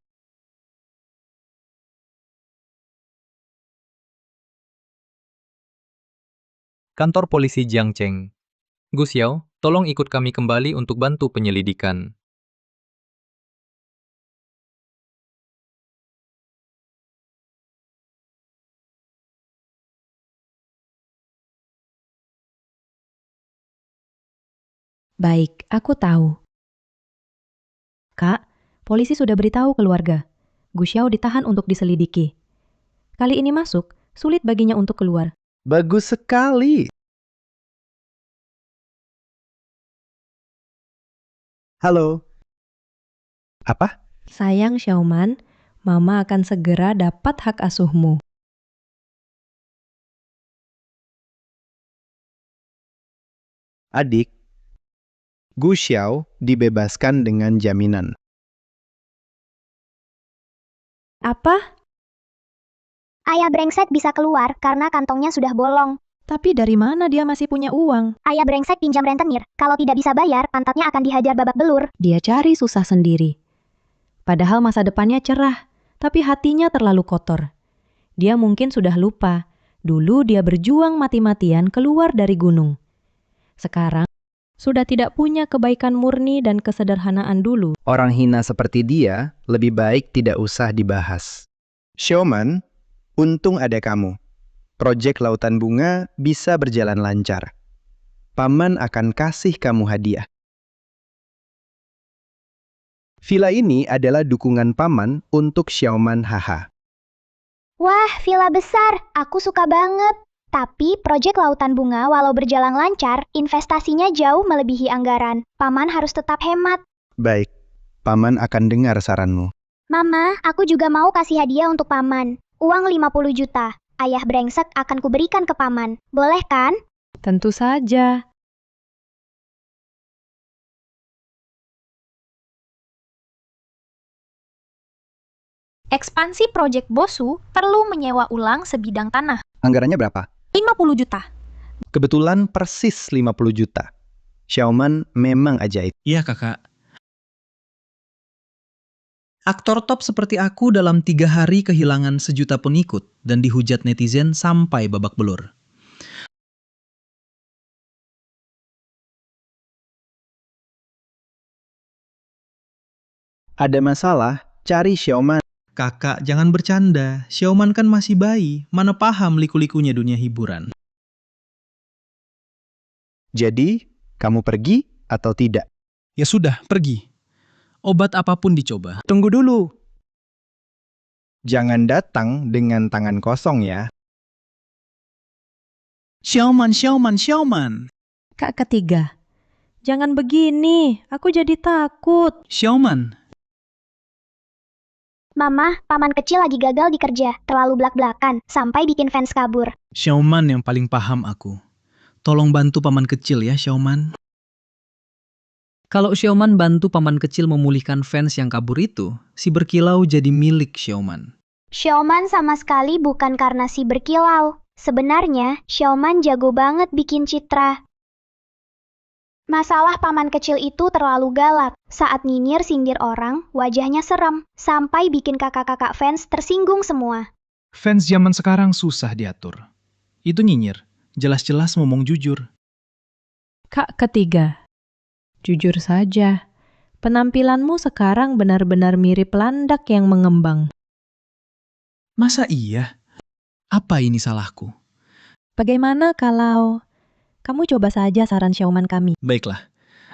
S12: Kantor polisi Jiangcheng. Gu Xiao, tolong ikut kami kembali untuk bantu penyelidikan.
S3: Baik, aku tahu. Kak, polisi sudah beritahu keluarga. Gu Xiao ditahan untuk diselidiki. Kali ini masuk, sulit baginya untuk keluar.
S10: Bagus sekali. Halo. Apa?
S3: Sayang Xiaoman, Mama akan segera dapat hak asuhmu.
S10: Adik, Gu Xiao dibebaskan dengan jaminan.
S3: Apa?
S2: Ayah brengsek bisa keluar karena kantongnya sudah bolong.
S3: Tapi dari mana dia masih punya uang?
S2: Ayah brengsek pinjam rentenir. Kalau tidak bisa bayar, pantatnya akan dihajar babak belur.
S3: Dia cari susah sendiri. Padahal masa depannya cerah, tapi hatinya terlalu kotor. Dia mungkin sudah lupa, dulu dia berjuang mati-matian keluar dari gunung. Sekarang, sudah tidak punya kebaikan murni dan kesederhanaan dulu.
S10: Orang hina seperti dia lebih baik tidak usah dibahas. Xiaoman, untung ada kamu. Proyek Lautan Bunga bisa berjalan lancar. Paman akan kasih kamu hadiah. Villa ini adalah dukungan Paman untuk Xiaoman Haha.
S2: Wah, villa besar. Aku suka banget. Tapi proyek Lautan Bunga walau berjalan lancar, investasinya jauh melebihi anggaran. Paman harus tetap hemat.
S10: Baik, Paman akan dengar saranmu.
S2: Mama, aku juga mau kasih hadiah untuk Paman. Uang 50 juta. Ayah brengsek akan kuberikan ke Paman. Boleh kan?
S3: Tentu saja.
S7: Ekspansi proyek Bosu perlu menyewa ulang sebidang tanah.
S10: Anggarannya berapa?
S7: 50 juta.
S10: Kebetulan persis 50 juta. Xiaoman memang ajaib.
S8: Iya kakak. Aktor top seperti aku dalam 3 hari kehilangan 1 juta pengikut dan dihujat netizen sampai babak belur.
S10: Ada masalah, cari Xiaoman.
S8: Kakak, jangan bercanda. Xiaoman kan masih bayi, mana paham liku-likunya dunia hiburan.
S10: Jadi, kamu pergi atau tidak?
S8: Ya sudah, pergi. Obat apapun dicoba.
S10: Tunggu dulu. Jangan datang dengan tangan kosong ya.
S8: Xiaoman.
S3: Kak ketiga, jangan begini, aku jadi takut.
S8: Xiaoman.
S2: Mama, paman kecil lagi gagal di kerja. Terlalu blak-blakan, sampai bikin fans kabur.
S8: Xiaoman yang paling paham aku. Tolong bantu paman kecil ya, Xiaoman. Kalau Xiaoman bantu paman kecil memulihkan fans yang kabur itu, si berkilau jadi milik Xiaoman.
S2: Xiaoman sama sekali bukan karena si berkilau. Sebenarnya, Xiaoman jago banget bikin citra. Masalah paman kecil itu terlalu galak. Saat nyinyir sindir orang, wajahnya serem. Sampai bikin kakak-kakak fans tersinggung semua.
S8: Fans zaman sekarang susah diatur. Itu nyinyir, jelas-jelas ngomong jujur.
S3: Kak ketiga, jujur saja, penampilanmu sekarang benar-benar mirip landak yang mengembang.
S8: Masa iya? Apa ini salahku?
S3: Bagaimana kalau kamu coba saja saran Xiaoman kami?
S8: Baiklah.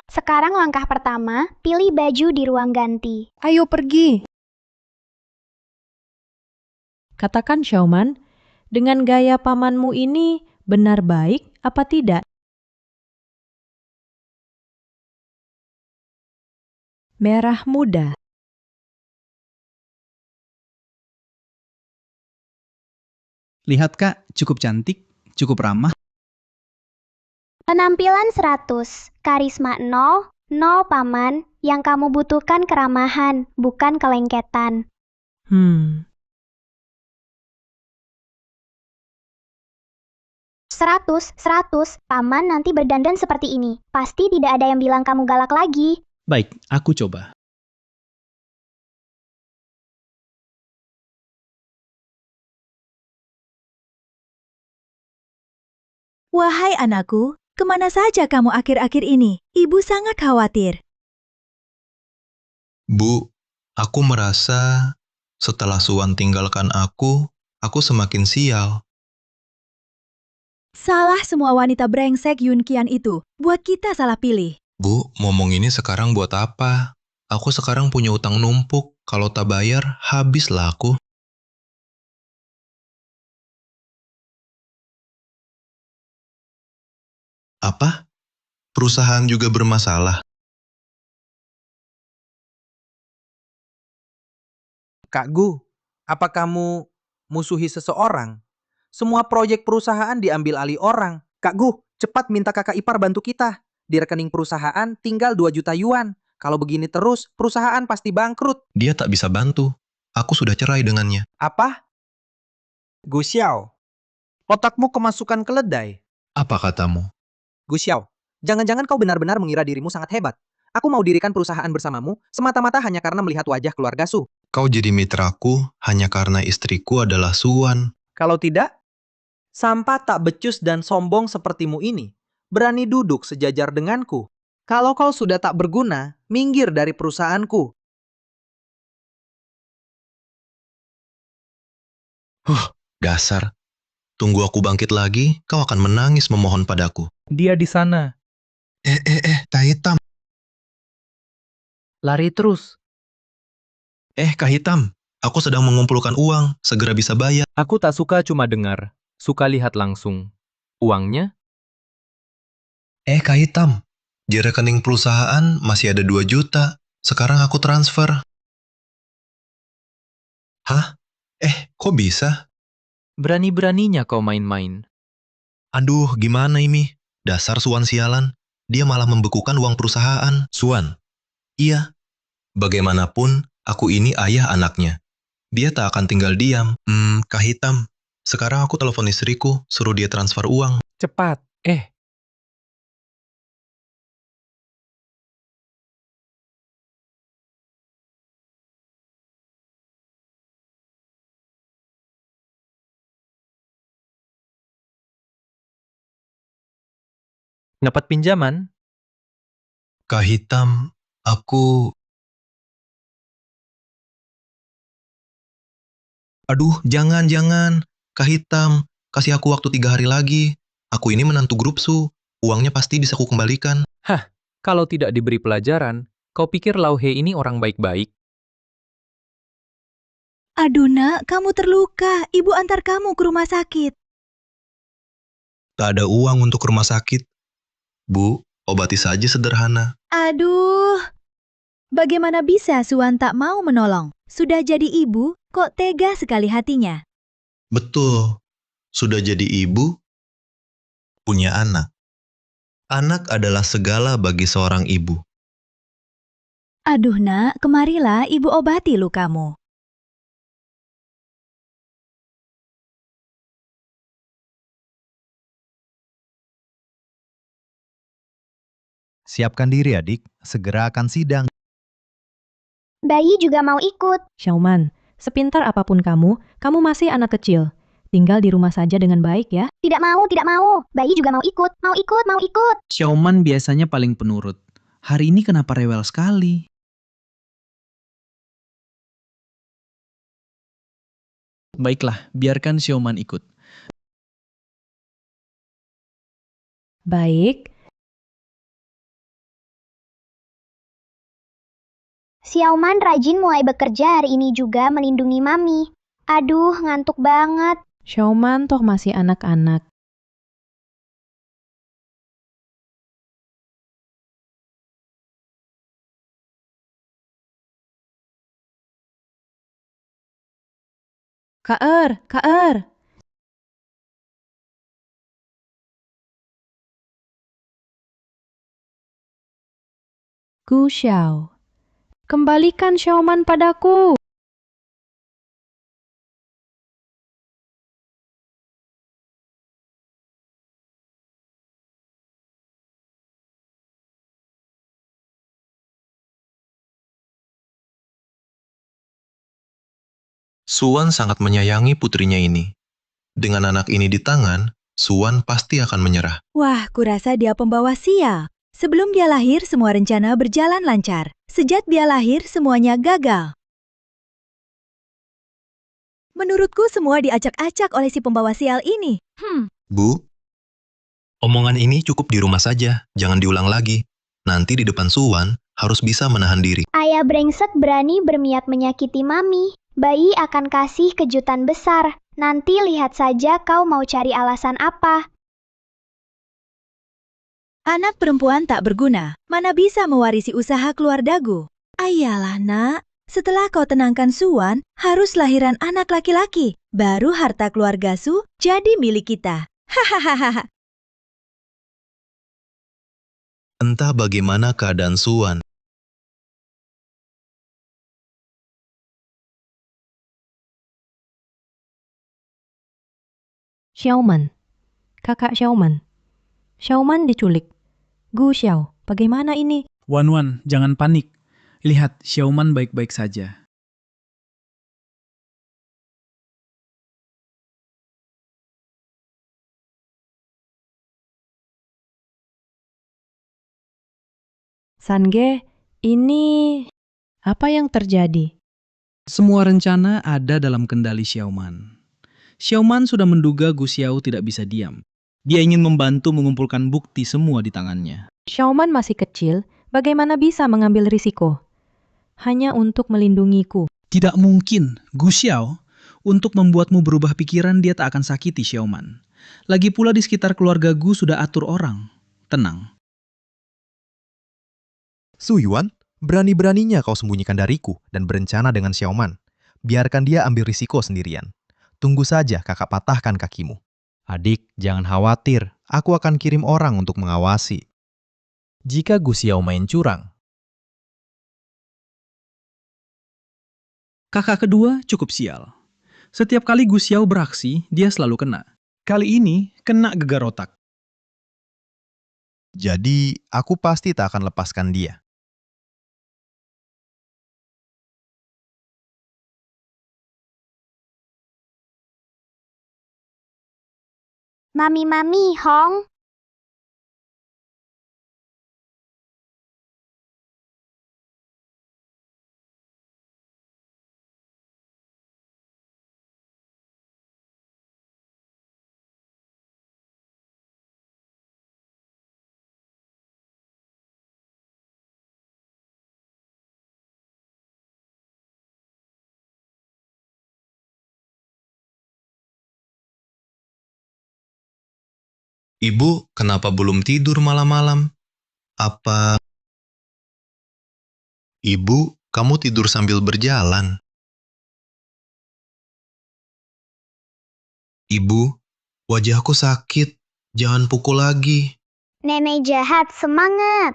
S2: Sekarang langkah pertama, pilih baju di ruang ganti.
S3: Ayo pergi. Katakan Xiaoman, dengan gaya pamanmu ini benar baik apa tidak? Merah muda.
S8: Lihat kak, cukup cantik, cukup ramah.
S2: Penampilan 100, karisma 0, 0 paman. Yang kamu butuhkan keramahan, bukan kelengketan. 100, paman nanti berdandan seperti ini. Pasti tidak ada yang bilang kamu galak lagi.
S8: Baik, aku coba.
S5: Wahai anakku, kemana saja kamu akhir-akhir ini? Ibu sangat khawatir.
S1: Bu, aku merasa setelah Suwan tinggalkan aku semakin sial.
S5: Salah semua wanita brengsek Yun Qian itu. Buat kita salah pilih.
S1: Bu, ngomong ini sekarang buat apa? Aku sekarang punya utang numpuk. Kalau tak bayar, habislah aku. Apa? Perusahaan juga bermasalah?
S9: Kak Gu, apa kamu musuhi seseorang? Semua proyek perusahaan diambil alih orang. Kak Gu, cepat minta kakak ipar bantu kita. Di rekening perusahaan tinggal 2 juta yuan. Kalau begini terus, perusahaan pasti bangkrut.
S1: Dia tak bisa bantu. Aku sudah cerai dengannya.
S9: Apa? Gu Xiao, otakmu kemasukan keledai.
S1: Apa katamu?
S9: Gu Xiao, jangan-jangan kau benar-benar mengira dirimu sangat hebat. Aku mau dirikan perusahaan bersamamu semata-mata hanya karena melihat wajah keluarga Su.
S1: Kau jadi mitraku hanya karena istriku adalah Suwan.
S9: Kalau tidak, sampah tak becus dan sombong sepertimu ini berani duduk sejajar denganku. Kalau kau sudah tak berguna, minggir dari perusahaanku.
S1: Dasar. Tunggu aku bangkit lagi, kau akan menangis memohon padaku.
S8: Dia di sana.
S1: Kak Hitam.
S9: Lari terus.
S1: Kak Hitam. Aku sedang mengumpulkan uang, segera bisa bayar.
S12: Aku tak suka cuma dengar, suka lihat langsung. Uangnya?
S1: Kak Hitam. Di rekening perusahaan masih ada 2 juta. Sekarang aku transfer. Hah? Kok bisa?
S12: Berani-beraninya kau main-main.
S1: Aduh, gimana ini? Dasar Suwan sialan. Dia malah membekukan uang perusahaan. Suwan? Iya. Bagaimanapun, aku ini ayah anaknya. Dia tak akan tinggal diam. Kak Hitam. Sekarang aku telepon istriku, suruh dia transfer uang.
S12: Cepat, dapat pinjaman?
S1: Kak Hitam, aku... Aduh, jangan. Kak Hitam, kasih aku waktu 3 hari lagi. Aku ini menantu grup Su. Uangnya pasti bisa aku kembalikan.
S12: Kalau tidak diberi pelajaran, kau pikir Lau He ini orang baik-baik?
S5: Aduh nak, kamu terluka. Ibu antar kamu ke rumah sakit.
S1: Tak ada uang untuk rumah sakit. Bu, obati saja sederhana.
S5: Aduh, bagaimana bisa Suwan tak mau menolong? Sudah jadi ibu, kok tega sekali hatinya.
S1: Betul, sudah jadi ibu, punya anak. Anak adalah segala bagi seorang ibu.
S5: Aduh nak, kemarilah ibu obati lukamu.
S11: Siapkan diri adik, segera akan sidang.
S2: Bayi juga mau ikut.
S3: Xiaoman, sepintar apapun kamu masih anak kecil. Tinggal di rumah saja dengan baik ya.
S2: Tidak mau. Bayi juga mau ikut. Mau ikut.
S8: Xiaoman biasanya paling penurut. Hari ini kenapa rewel sekali? Baiklah, biarkan Xiaoman ikut.
S3: Baik,
S2: Xiaoman rajin mulai bekerja hari ini juga melindungi Mami. Aduh, ngantuk banget.
S3: Xiaoman toh masih anak-anak. Kak Er. Gu Xiao, kembalikan Xiaoman padaku.
S1: Suwan sangat menyayangi putrinya ini. Dengan anak ini di tangan, Suwan pasti akan menyerah.
S5: Wah, kurasa dia pembawa sial. Sebelum dia lahir, semua rencana berjalan lancar. Sejak dia lahir, semuanya gagal. Menurutku semua diacak-acak oleh si pembawa sial ini.
S1: Bu, omongan ini cukup di rumah saja, jangan diulang lagi. Nanti di depan Suwan, harus bisa menahan diri.
S2: Ayah brengsek berani berniat menyakiti Mami. Bayi akan kasih kejutan besar. Nanti lihat saja kau mau cari alasan apa.
S5: Anak perempuan tak berguna, mana bisa mewarisi usaha keluargaku. Ayolah nak, setelah kau tenangkan Suwan, harus lahiran anak laki-laki. Baru harta keluarga Su jadi milik kita. Hahaha.
S1: Entah bagaimana keadaan Suwan.
S3: Xiaoman, kakak Xiaoman. Xiaoman diculik. Gu Xiao, bagaimana ini?
S8: Wan, jangan panik. Lihat, Xiaoman baik-baik saja.
S3: Sange, ini apa yang terjadi?
S8: Semua rencana ada dalam kendali Xiaoman. Xiaoman sudah menduga Gu Xiao tidak bisa diam. Dia ingin membantu mengumpulkan bukti semua di tangannya.
S3: Xiaoman masih kecil, bagaimana bisa mengambil risiko? Hanya untuk melindungiku.
S8: Tidak mungkin, Gu Xiao. Untuk membuatmu berubah pikiran, dia tak akan sakiti Xiaoman. Lagi pula di sekitar keluarga Gu sudah atur orang. Tenang.
S11: Su Yuan, berani-beraninya kau sembunyikan dariku dan berencana dengan Xiaoman. Biarkan dia ambil risiko sendirian. Tunggu saja kakak patahkan kakimu. Adik, jangan khawatir. Aku akan kirim orang untuk mengawasi. Jika Gu Xiao main curang,
S8: Kakak kedua cukup sial. Setiap kali Gu Xiao beraksi, dia selalu kena. Kali ini, kena gegar otak.
S11: jadi aku pasti tak akan lepaskan dia.
S2: Mami, Hong.
S1: Ibu, kenapa belum tidur malam-malam? Apa... Ibu, kamu tidur sambil berjalan. Ibu, wajahku sakit. Jangan pukul lagi.
S2: Nenek jahat, semangat.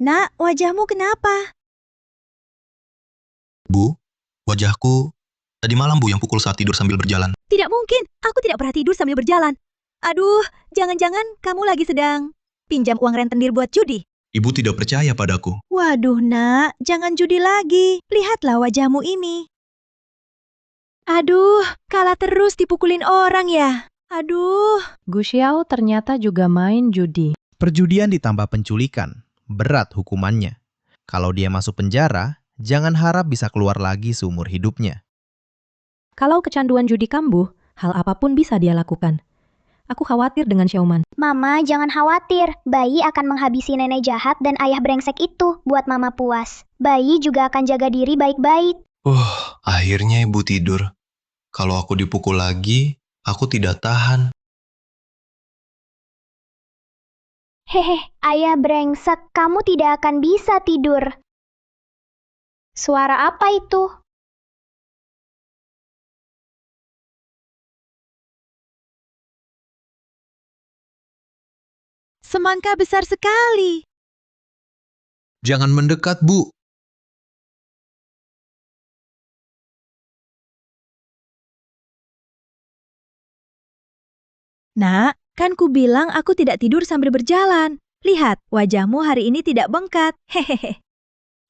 S5: Nak, wajahmu kenapa?
S1: Bu, wajahku... Tadi malam Bu yang pukul saat tidur sambil berjalan.
S5: Tidak mungkin, aku tidak pernah tidur sambil berjalan. Aduh, jangan-jangan kamu lagi sedang pinjam uang rentenir buat judi.
S1: Ibu tidak percaya padaku.
S5: Waduh nak, jangan judi lagi. Lihatlah wajahmu ini. Aduh, kalah terus dipukulin orang ya. Aduh.
S3: Gu Xiao ternyata juga main judi.
S10: Perjudian ditambah penculikan, berat hukumannya. Kalau dia masuk penjara, jangan harap bisa keluar lagi seumur hidupnya.
S3: Kalau kecanduan judi kambuh, hal apapun bisa dia lakukan. Aku khawatir dengan Xiaoman.
S2: Mama, jangan khawatir. Bayi akan menghabisi nenek jahat dan ayah brengsek itu buat mama puas. Bayi juga akan jaga diri baik-baik.
S1: Akhirnya ibu tidur. Kalau aku dipukul lagi, aku tidak tahan.
S2: Hehe, ayah brengsek, kamu tidak akan bisa tidur. Suara apa itu?
S5: Semangka besar sekali.
S1: Jangan mendekat, Bu.
S5: Nak, kan ku bilang aku tidak tidur sambil berjalan. Lihat, wajahmu hari ini tidak bengkak. Hehehe.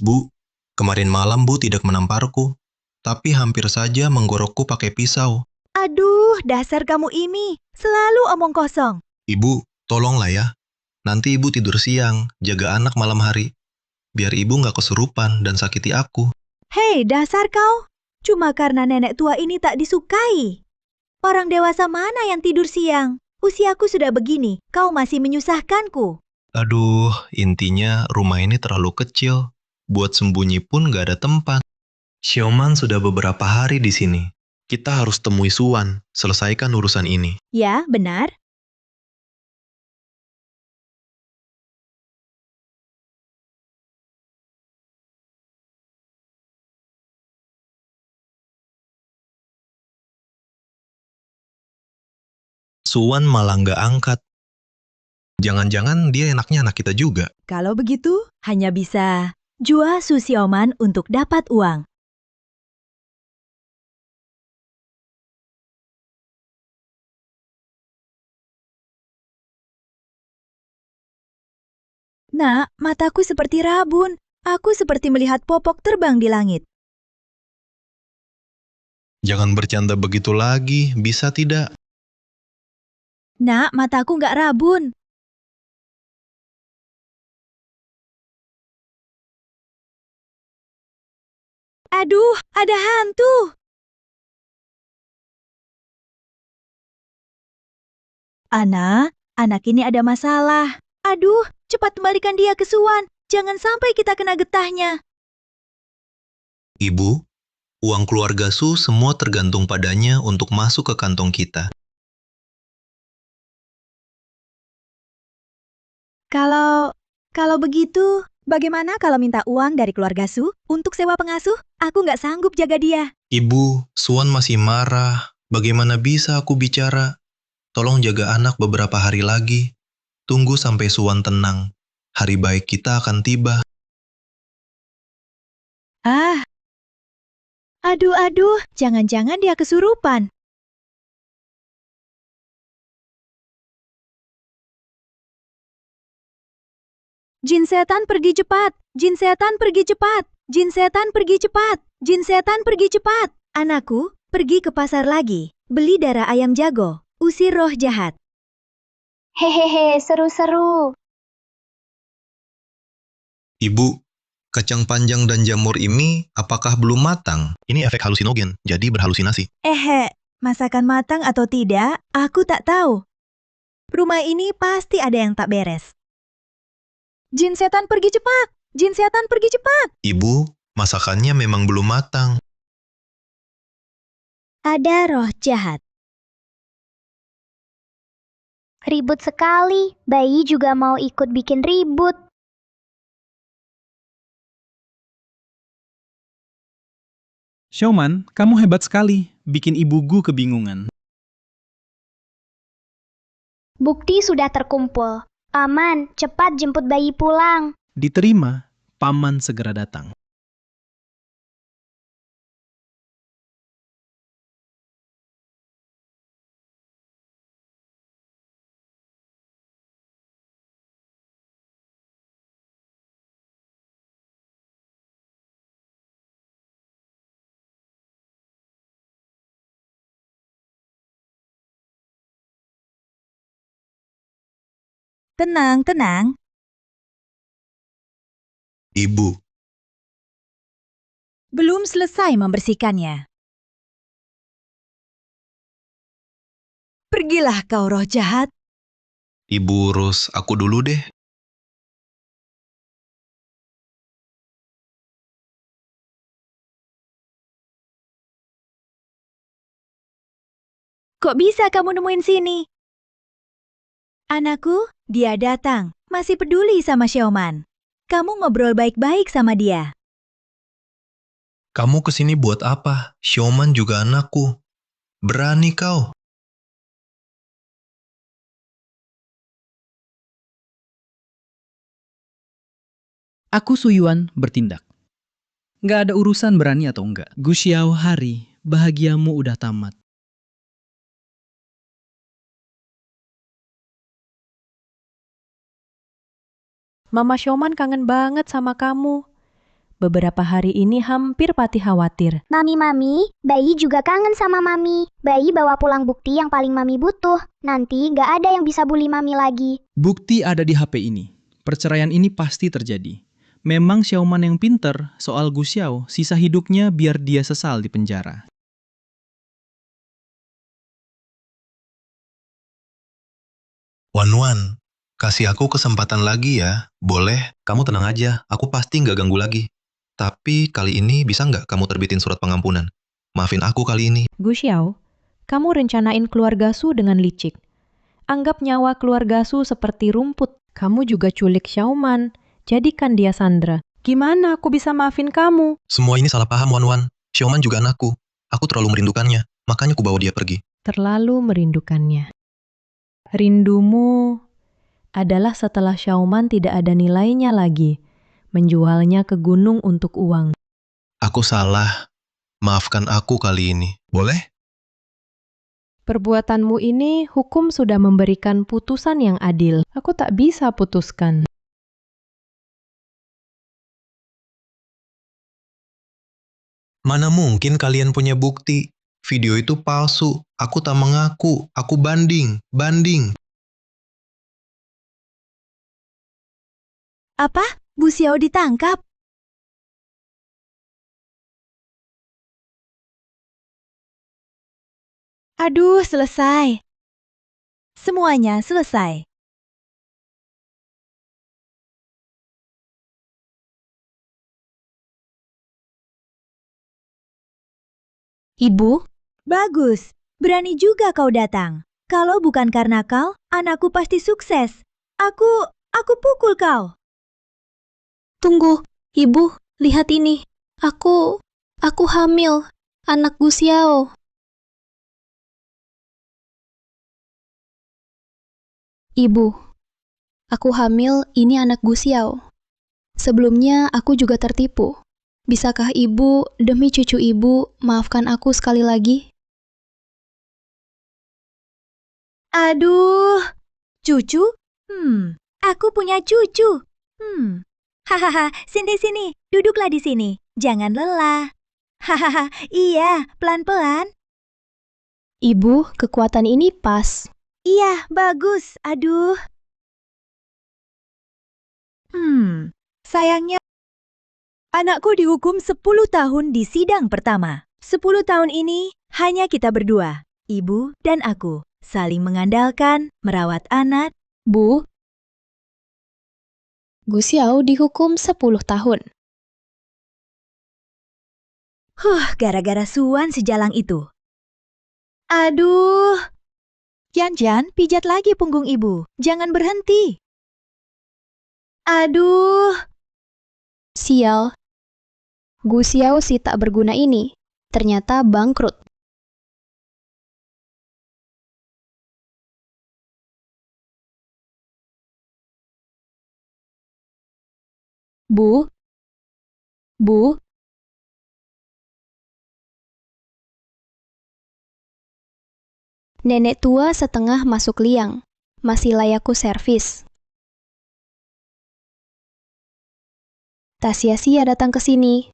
S1: Bu, kemarin malam Bu tidak menamparku, tapi hampir saja menggorokku pakai pisau.
S5: Aduh, dasar kamu ini. Selalu omong kosong.
S1: Ibu, tolonglah ya. Nanti ibu tidur siang, jaga anak malam hari. Biar ibu nggak kesurupan dan sakiti aku.
S5: Hei, dasar kau. Cuma karena nenek tua ini tak disukai. Orang dewasa mana yang tidur siang? Usiaku sudah begini, kau masih menyusahkanku.
S1: Aduh, intinya rumah ini terlalu kecil. Buat sembunyi pun nggak ada tempat. Xiaoman sudah beberapa hari di sini. Kita harus temui Suwan, selesaikan urusan ini.
S5: Ya, benar.
S1: Suwan malah nggak angkat. Jangan-jangan dia enaknya anak kita juga.
S5: Kalau begitu, hanya bisa Jua Su Xiaoman untuk dapat uang. Nak, mataku seperti rabun. Aku seperti melihat popok terbang di langit.
S1: Jangan bercanda begitu lagi, bisa tidak?
S5: Nak, mataku nggak rabun. Aduh, ada hantu. Anak ini ada masalah. Aduh, cepat kembalikan dia ke Suan. Jangan sampai kita kena getahnya.
S1: Ibu, uang keluarga Su semua tergantung padanya untuk masuk ke kantong kita.
S5: Kalau begitu, bagaimana kalau minta uang dari keluarga Su untuk sewa pengasuh? Aku nggak sanggup jaga dia.
S1: Ibu, Suan masih marah. Bagaimana bisa aku bicara? Tolong jaga anak beberapa hari lagi. Tunggu sampai Suan tenang. Hari baik kita akan tiba.
S5: Aduh, jangan-jangan dia kesurupan. Jin setan pergi cepat, jin setan pergi cepat, jin setan pergi cepat, jin setan pergi cepat. Anakku, pergi ke pasar lagi, beli darah ayam jago, usir roh jahat.
S2: Hehehe, seru-seru.
S1: Ibu, kacang panjang dan jamur ini apakah belum matang? Ini efek halusinogen, jadi berhalusinasi.
S5: Masakan matang atau tidak, aku tak tahu. Rumah ini pasti ada yang tak beres. Jin setan pergi cepat! Jin setan pergi cepat!
S1: Ibu, masakannya memang belum matang.
S5: Ada roh jahat.
S2: Ribut sekali, bayi juga mau ikut bikin ribut.
S8: Xiaoman, kamu hebat sekali, bikin ibuku kebingungan.
S2: Bukti sudah terkumpul. Aman, cepat jemput bayi pulang.
S8: Diterima, paman segera datang.
S5: Tenang.
S1: Ibu,
S5: Belum selesai membersihkannya. Pergilah kau roh jahat.
S1: Ibu urus aku dulu deh.
S5: Kok bisa kamu nemuin sini? Anakku, dia datang. Masih peduli sama Xiaoman. Kamu ngobrol baik-baik sama dia.
S1: Kamu kesini buat apa? Xiaoman juga anakku. Berani kau.
S8: Aku Su Yuan bertindak. Nggak ada urusan berani atau enggak. Gu Xiao Hari, bahagiamu udah tamat.
S3: Mama Xiaoman kangen banget sama kamu. Beberapa hari ini hampir Pati khawatir.
S2: Mami, bayi juga kangen sama Mami. Bayi bawa pulang bukti yang paling Mami butuh. Nanti gak ada yang bisa bully Mami lagi.
S8: Bukti ada di HP ini. Perceraian ini pasti terjadi. Memang Xiaoman yang pinter soal Gu Xiao, sisa hidupnya biar dia sesal di penjara.
S1: Wan, kasih aku kesempatan lagi ya. Boleh, kamu tenang aja. Aku pasti nggak ganggu lagi. Tapi kali ini bisa nggak kamu terbitin surat pengampunan? Maafin aku kali ini.
S3: Gu Xiao, kamu rencanain keluarga Su dengan licik. Anggap nyawa keluarga Su seperti rumput. Kamu juga culik Xiaoman. Jadikan dia Sandra. Gimana aku bisa maafin kamu?
S1: Semua ini salah paham, Wan. Xiaoman juga anakku. Aku terlalu merindukannya. Makanya aku bawa dia pergi.
S3: Terlalu merindukannya. Rindumu adalah setelah Xiaoman tidak ada nilainya lagi. menjualnya ke gunung untuk uang.
S1: Aku salah. Maafkan aku kali ini.
S11: Boleh?
S3: Perbuatanmu ini hukum sudah memberikan putusan yang adil. Aku tak bisa putuskan.
S1: Mana mungkin kalian punya bukti? Video itu palsu. Aku tak mengaku. Aku banding. Banding.
S5: Apa? Bu Xiao ditangkap? Aduh, selesai. Semuanya selesai.
S6: Ibu,
S5: Bagus, berani juga kau datang. Kalau bukan karena kau, anakku pasti sukses. Aku pukul kau.
S6: tunggu. Ibu, lihat ini. Aku hamil. Anak Gu Xiao. Ibu, aku hamil, ini anak Gu Xiao. Sebelumnya aku juga tertipu. Bisakah ibu, demi cucu ibu, maafkan aku sekali lagi?
S5: Aduh, cucu? Aku punya cucu. Hahaha, sini, duduklah di sini. Jangan lelah. Hahaha, iya, pelan-pelan.
S6: Ibu, kekuatan ini pas.
S5: Iya, bagus. Aduh. Sayangnya, anakku dihukum 10 tahun di sidang pertama. 10 tahun ini hanya kita berdua, ibu dan aku, saling mengandalkan, merawat anak.
S6: Bu, Gu Xiao dihukum 10 tahun.
S5: Gara-gara Suan sejalang itu. Aduh. Jan, pijat lagi punggung ibu. Jangan berhenti. Aduh.
S6: Sial. Gu Xiao si tak berguna ini ternyata bangkrut. Bu. Nenek tua setengah masuk liang. Masih layakku servis. Tak sia-sia datang ke sini.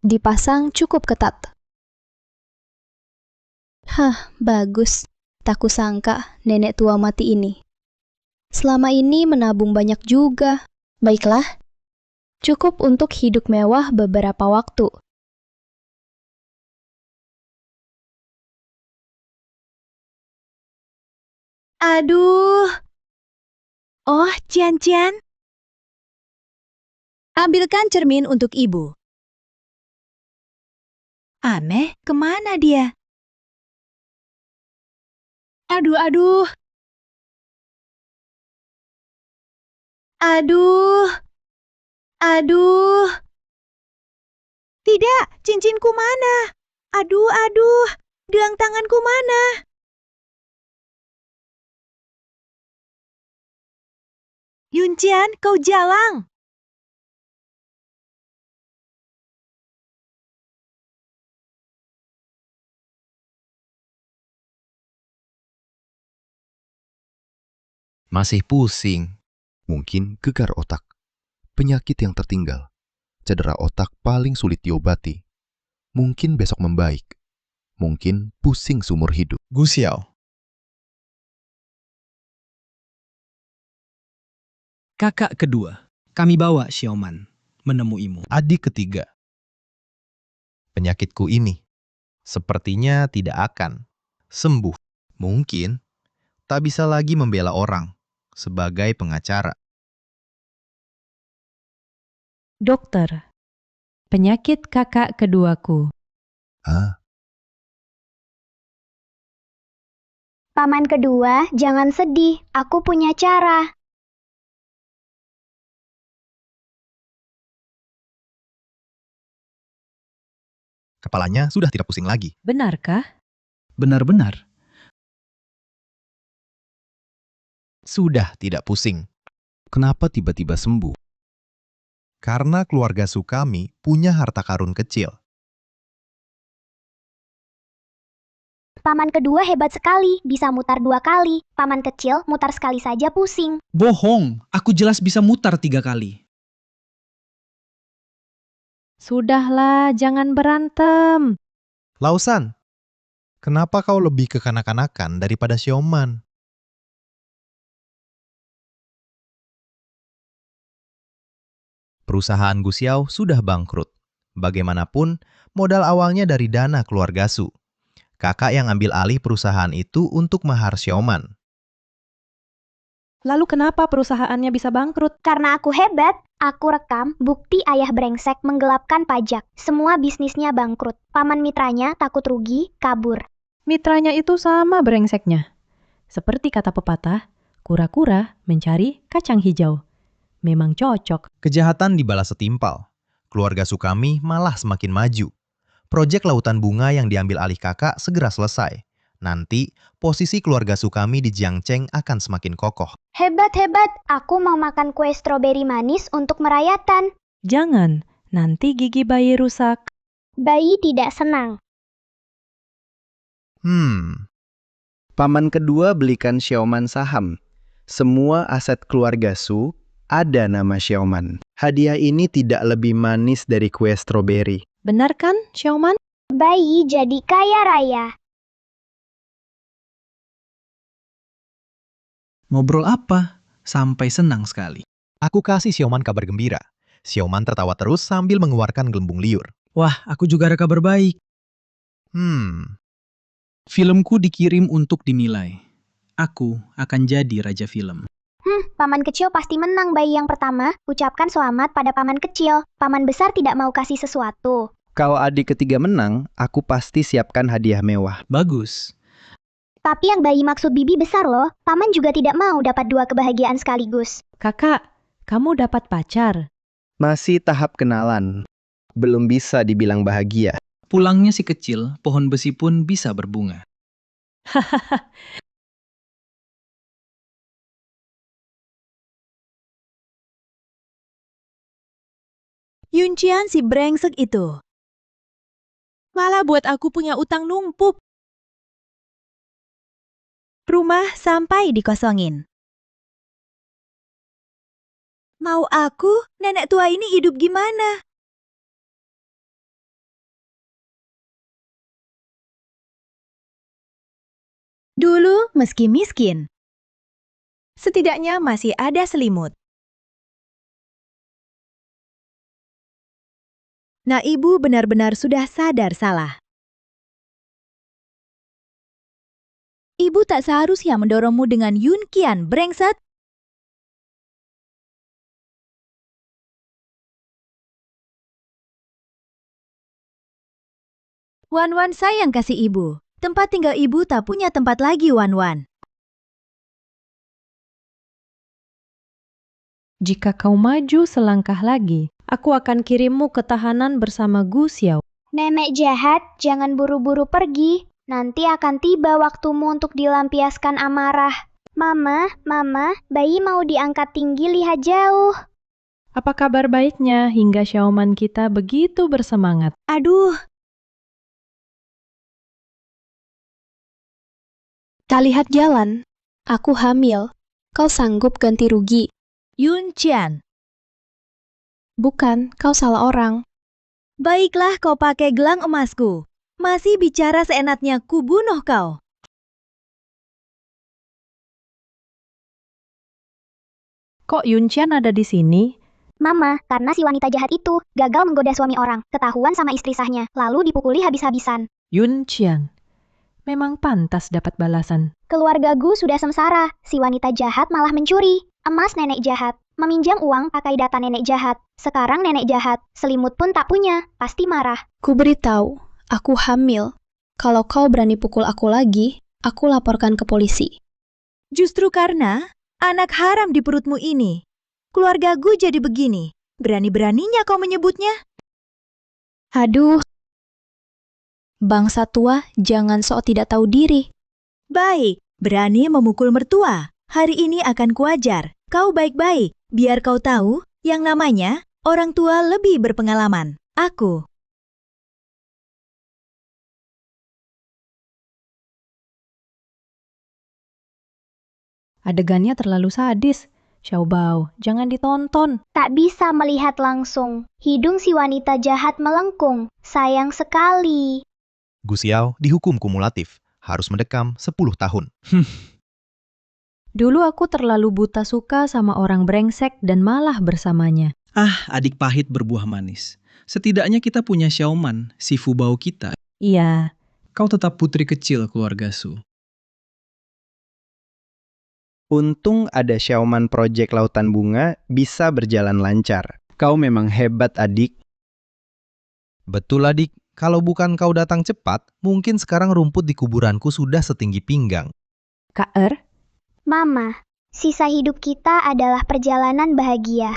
S6: Dipasang cukup ketat. Bagus. Tak kusangka nenek tua mati ini. Selama ini menabung banyak juga. Baiklah. Cukup untuk hidup mewah beberapa waktu.
S5: Aduh. Oh, Cian. Ambilkan cermin untuk ibu. Aneh, kemana dia? Aduh. Tidak, cincinku mana? Aduh. Gelang tanganku mana? Yuncian, kau jalang.
S11: Masih pusing. Mungkin gegar otak. Penyakit yang tertinggal. Cedera otak paling sulit diobati. Mungkin besok membaik. Mungkin pusing seumur hidup.
S1: Gu Xiao.
S8: Kakak kedua, kami bawa Xiaoman menemuimu.
S1: Adik ketiga.
S11: Penyakitku ini sepertinya tidak akan sembuh.
S1: Mungkin tak bisa lagi membela orang sebagai pengacara.
S3: Dokter, penyakit kakak keduaku.
S2: Paman kedua, jangan sedih. Aku punya cara.
S11: kepalanya sudah tidak pusing lagi.
S3: Benarkah?
S8: Benar-benar.
S11: Sudah tidak pusing.
S13: Kenapa tiba-tiba sembuh?
S11: Karena keluarga Su kami punya harta karun kecil.
S2: Paman kedua hebat sekali, bisa mutar 2 kali. Paman kecil mutar sekali saja pusing.
S8: Bohong, aku jelas bisa mutar 3 kali.
S3: Sudahlah, jangan berantem.
S11: Lausan, kenapa kau lebih kekanak-kanakan daripada Xiaoman? Perusahaan Gu Xiao sudah bangkrut. Bagaimanapun, modal awalnya dari dana keluarga Su. Kakak yang ambil alih perusahaan itu untuk mahar Xiaoman.
S3: Lalu kenapa perusahaannya bisa bangkrut?
S2: Karena aku hebat, aku rekam bukti ayah brengsek menggelapkan pajak. Semua bisnisnya bangkrut. Paman mitranya takut rugi, kabur.
S3: Mitranya itu sama brengseknya. Seperti kata pepatah, kura-kura mencari kacang hijau. Memang cocok.
S11: Kejahatan dibalas setimpal. Keluarga Su kami malah semakin maju. Proyek lautan bunga yang diambil alih kakak segera selesai. Nanti, posisi keluarga Su kami di Jiangcheng akan semakin kokoh.
S2: Hebat-hebat, aku mau makan kue stroberi manis untuk merayakan.
S3: Jangan, nanti gigi bayi rusak.
S2: Bayi tidak senang.
S10: Paman kedua belikan Xiaoman saham. Semua aset keluarga Su ada nama Xiaoman. Hadiah ini tidak lebih manis dari kue stroberi.
S3: Benar kan, Xiaoman?
S2: Bayi jadi kaya raya.
S8: Ngobrol apa? Sampai senang sekali.
S11: Aku kasih Xiaoman kabar gembira. Xiaoman tertawa terus sambil mengeluarkan gelembung liur.
S8: Wah, aku juga ada kabar baik. Filmku dikirim untuk dinilai. Aku akan jadi raja film.
S2: Paman kecil pasti menang bayi yang pertama. Ucapkan selamat pada paman kecil. Paman besar tidak mau kasih sesuatu.
S10: Kalau adik ketiga menang, aku pasti siapkan hadiah mewah.
S8: Bagus.
S2: Tapi yang bayi maksud bibi besar loh. Paman juga tidak mau dapat 2 kebahagiaan sekaligus.
S3: Kakak, kamu dapat pacar.
S10: Masih tahap kenalan. Belum bisa dibilang bahagia.
S8: Pulangnya si kecil, pohon besi pun bisa berbunga.
S5: Yuncian si brengsek itu. Malah buat aku punya utang numpuk. Rumah sampai dikosongin. Mau aku, nenek tua ini hidup gimana? Dulu meski miskin, setidaknya masih ada selimut. Nah, ibu benar-benar sudah sadar salah. Ibu tak seharusnya mendorongmu dengan Yun Qian, brengsek. Wan-Wan sayang kasih ibu. Tempat tinggal ibu tak punya tempat lagi, Wan-Wan.
S3: Jika kau maju selangkah lagi, aku akan kirimmu ke tahanan bersama Gu Xiao.
S2: Nenek jahat, jangan buru-buru pergi. Nanti akan tiba waktumu untuk dilampiaskan amarah. Mama, bayi mau diangkat tinggi lihat jauh.
S3: Apa kabar baiknya hingga Xiaoman kita begitu bersemangat?
S5: Aduh.
S6: Tak lihat jalan. Aku hamil. Kau sanggup ganti rugi?
S5: Yun Qian.
S6: Bukan, kau salah orang.
S5: Baiklah kau pakai gelang emasku. Masih bicara seenaknya ku bunuh kau.
S3: Kok Yuncian ada di sini?
S2: Mama, karena si wanita jahat itu gagal menggoda suami orang, ketahuan sama istri sahnya, lalu dipukuli habis-habisan.
S3: Yuncian. Memang pantas dapat balasan.
S2: Keluarga Gu sudah sengsara, si wanita jahat malah mencuri. Emas nenek jahat, meminjam uang pakai data nenek jahat. Sekarang nenek jahat, selimut pun tak punya, pasti marah.
S6: Ku beritahu, aku hamil. Kalau kau berani pukul aku lagi, aku laporkan ke polisi.
S5: Justru karena anak haram di perutmu ini, keluarga Gu jadi begini. Berani-beraninya kau menyebutnya?
S6: Aduh, Bangsa tua, jangan sok tidak tahu diri.
S5: Baik, berani memukul mertua. Hari ini akan kuajar. Kau baik-baik, biar kau tahu yang namanya orang tua lebih berpengalaman. Aku.
S3: Adegannya terlalu sadis. Xiaobao, jangan ditonton.
S2: Tak bisa melihat langsung. Hidung si wanita jahat melengkung. Sayang sekali.
S11: Gu Xiao dihukum kumulatif, harus mendekam 10 tahun.
S3: Dulu aku terlalu buta suka sama orang brengsek dan malah bersamanya.
S8: Ah, adik pahit berbuah manis. Setidaknya kita punya Xiaoman, si Fubao kita.
S3: Iya,
S8: Kau tetap putri kecil keluarga Su.
S10: Untung ada Xiaoman Project Lautan Bunga bisa berjalan lancar. Kau memang hebat, adik.
S11: Betul adik, kalau bukan kau datang cepat, mungkin sekarang rumput di kuburanku sudah setinggi pinggang.
S3: Kak Er,
S2: Mama, sisa hidup kita adalah perjalanan bahagia.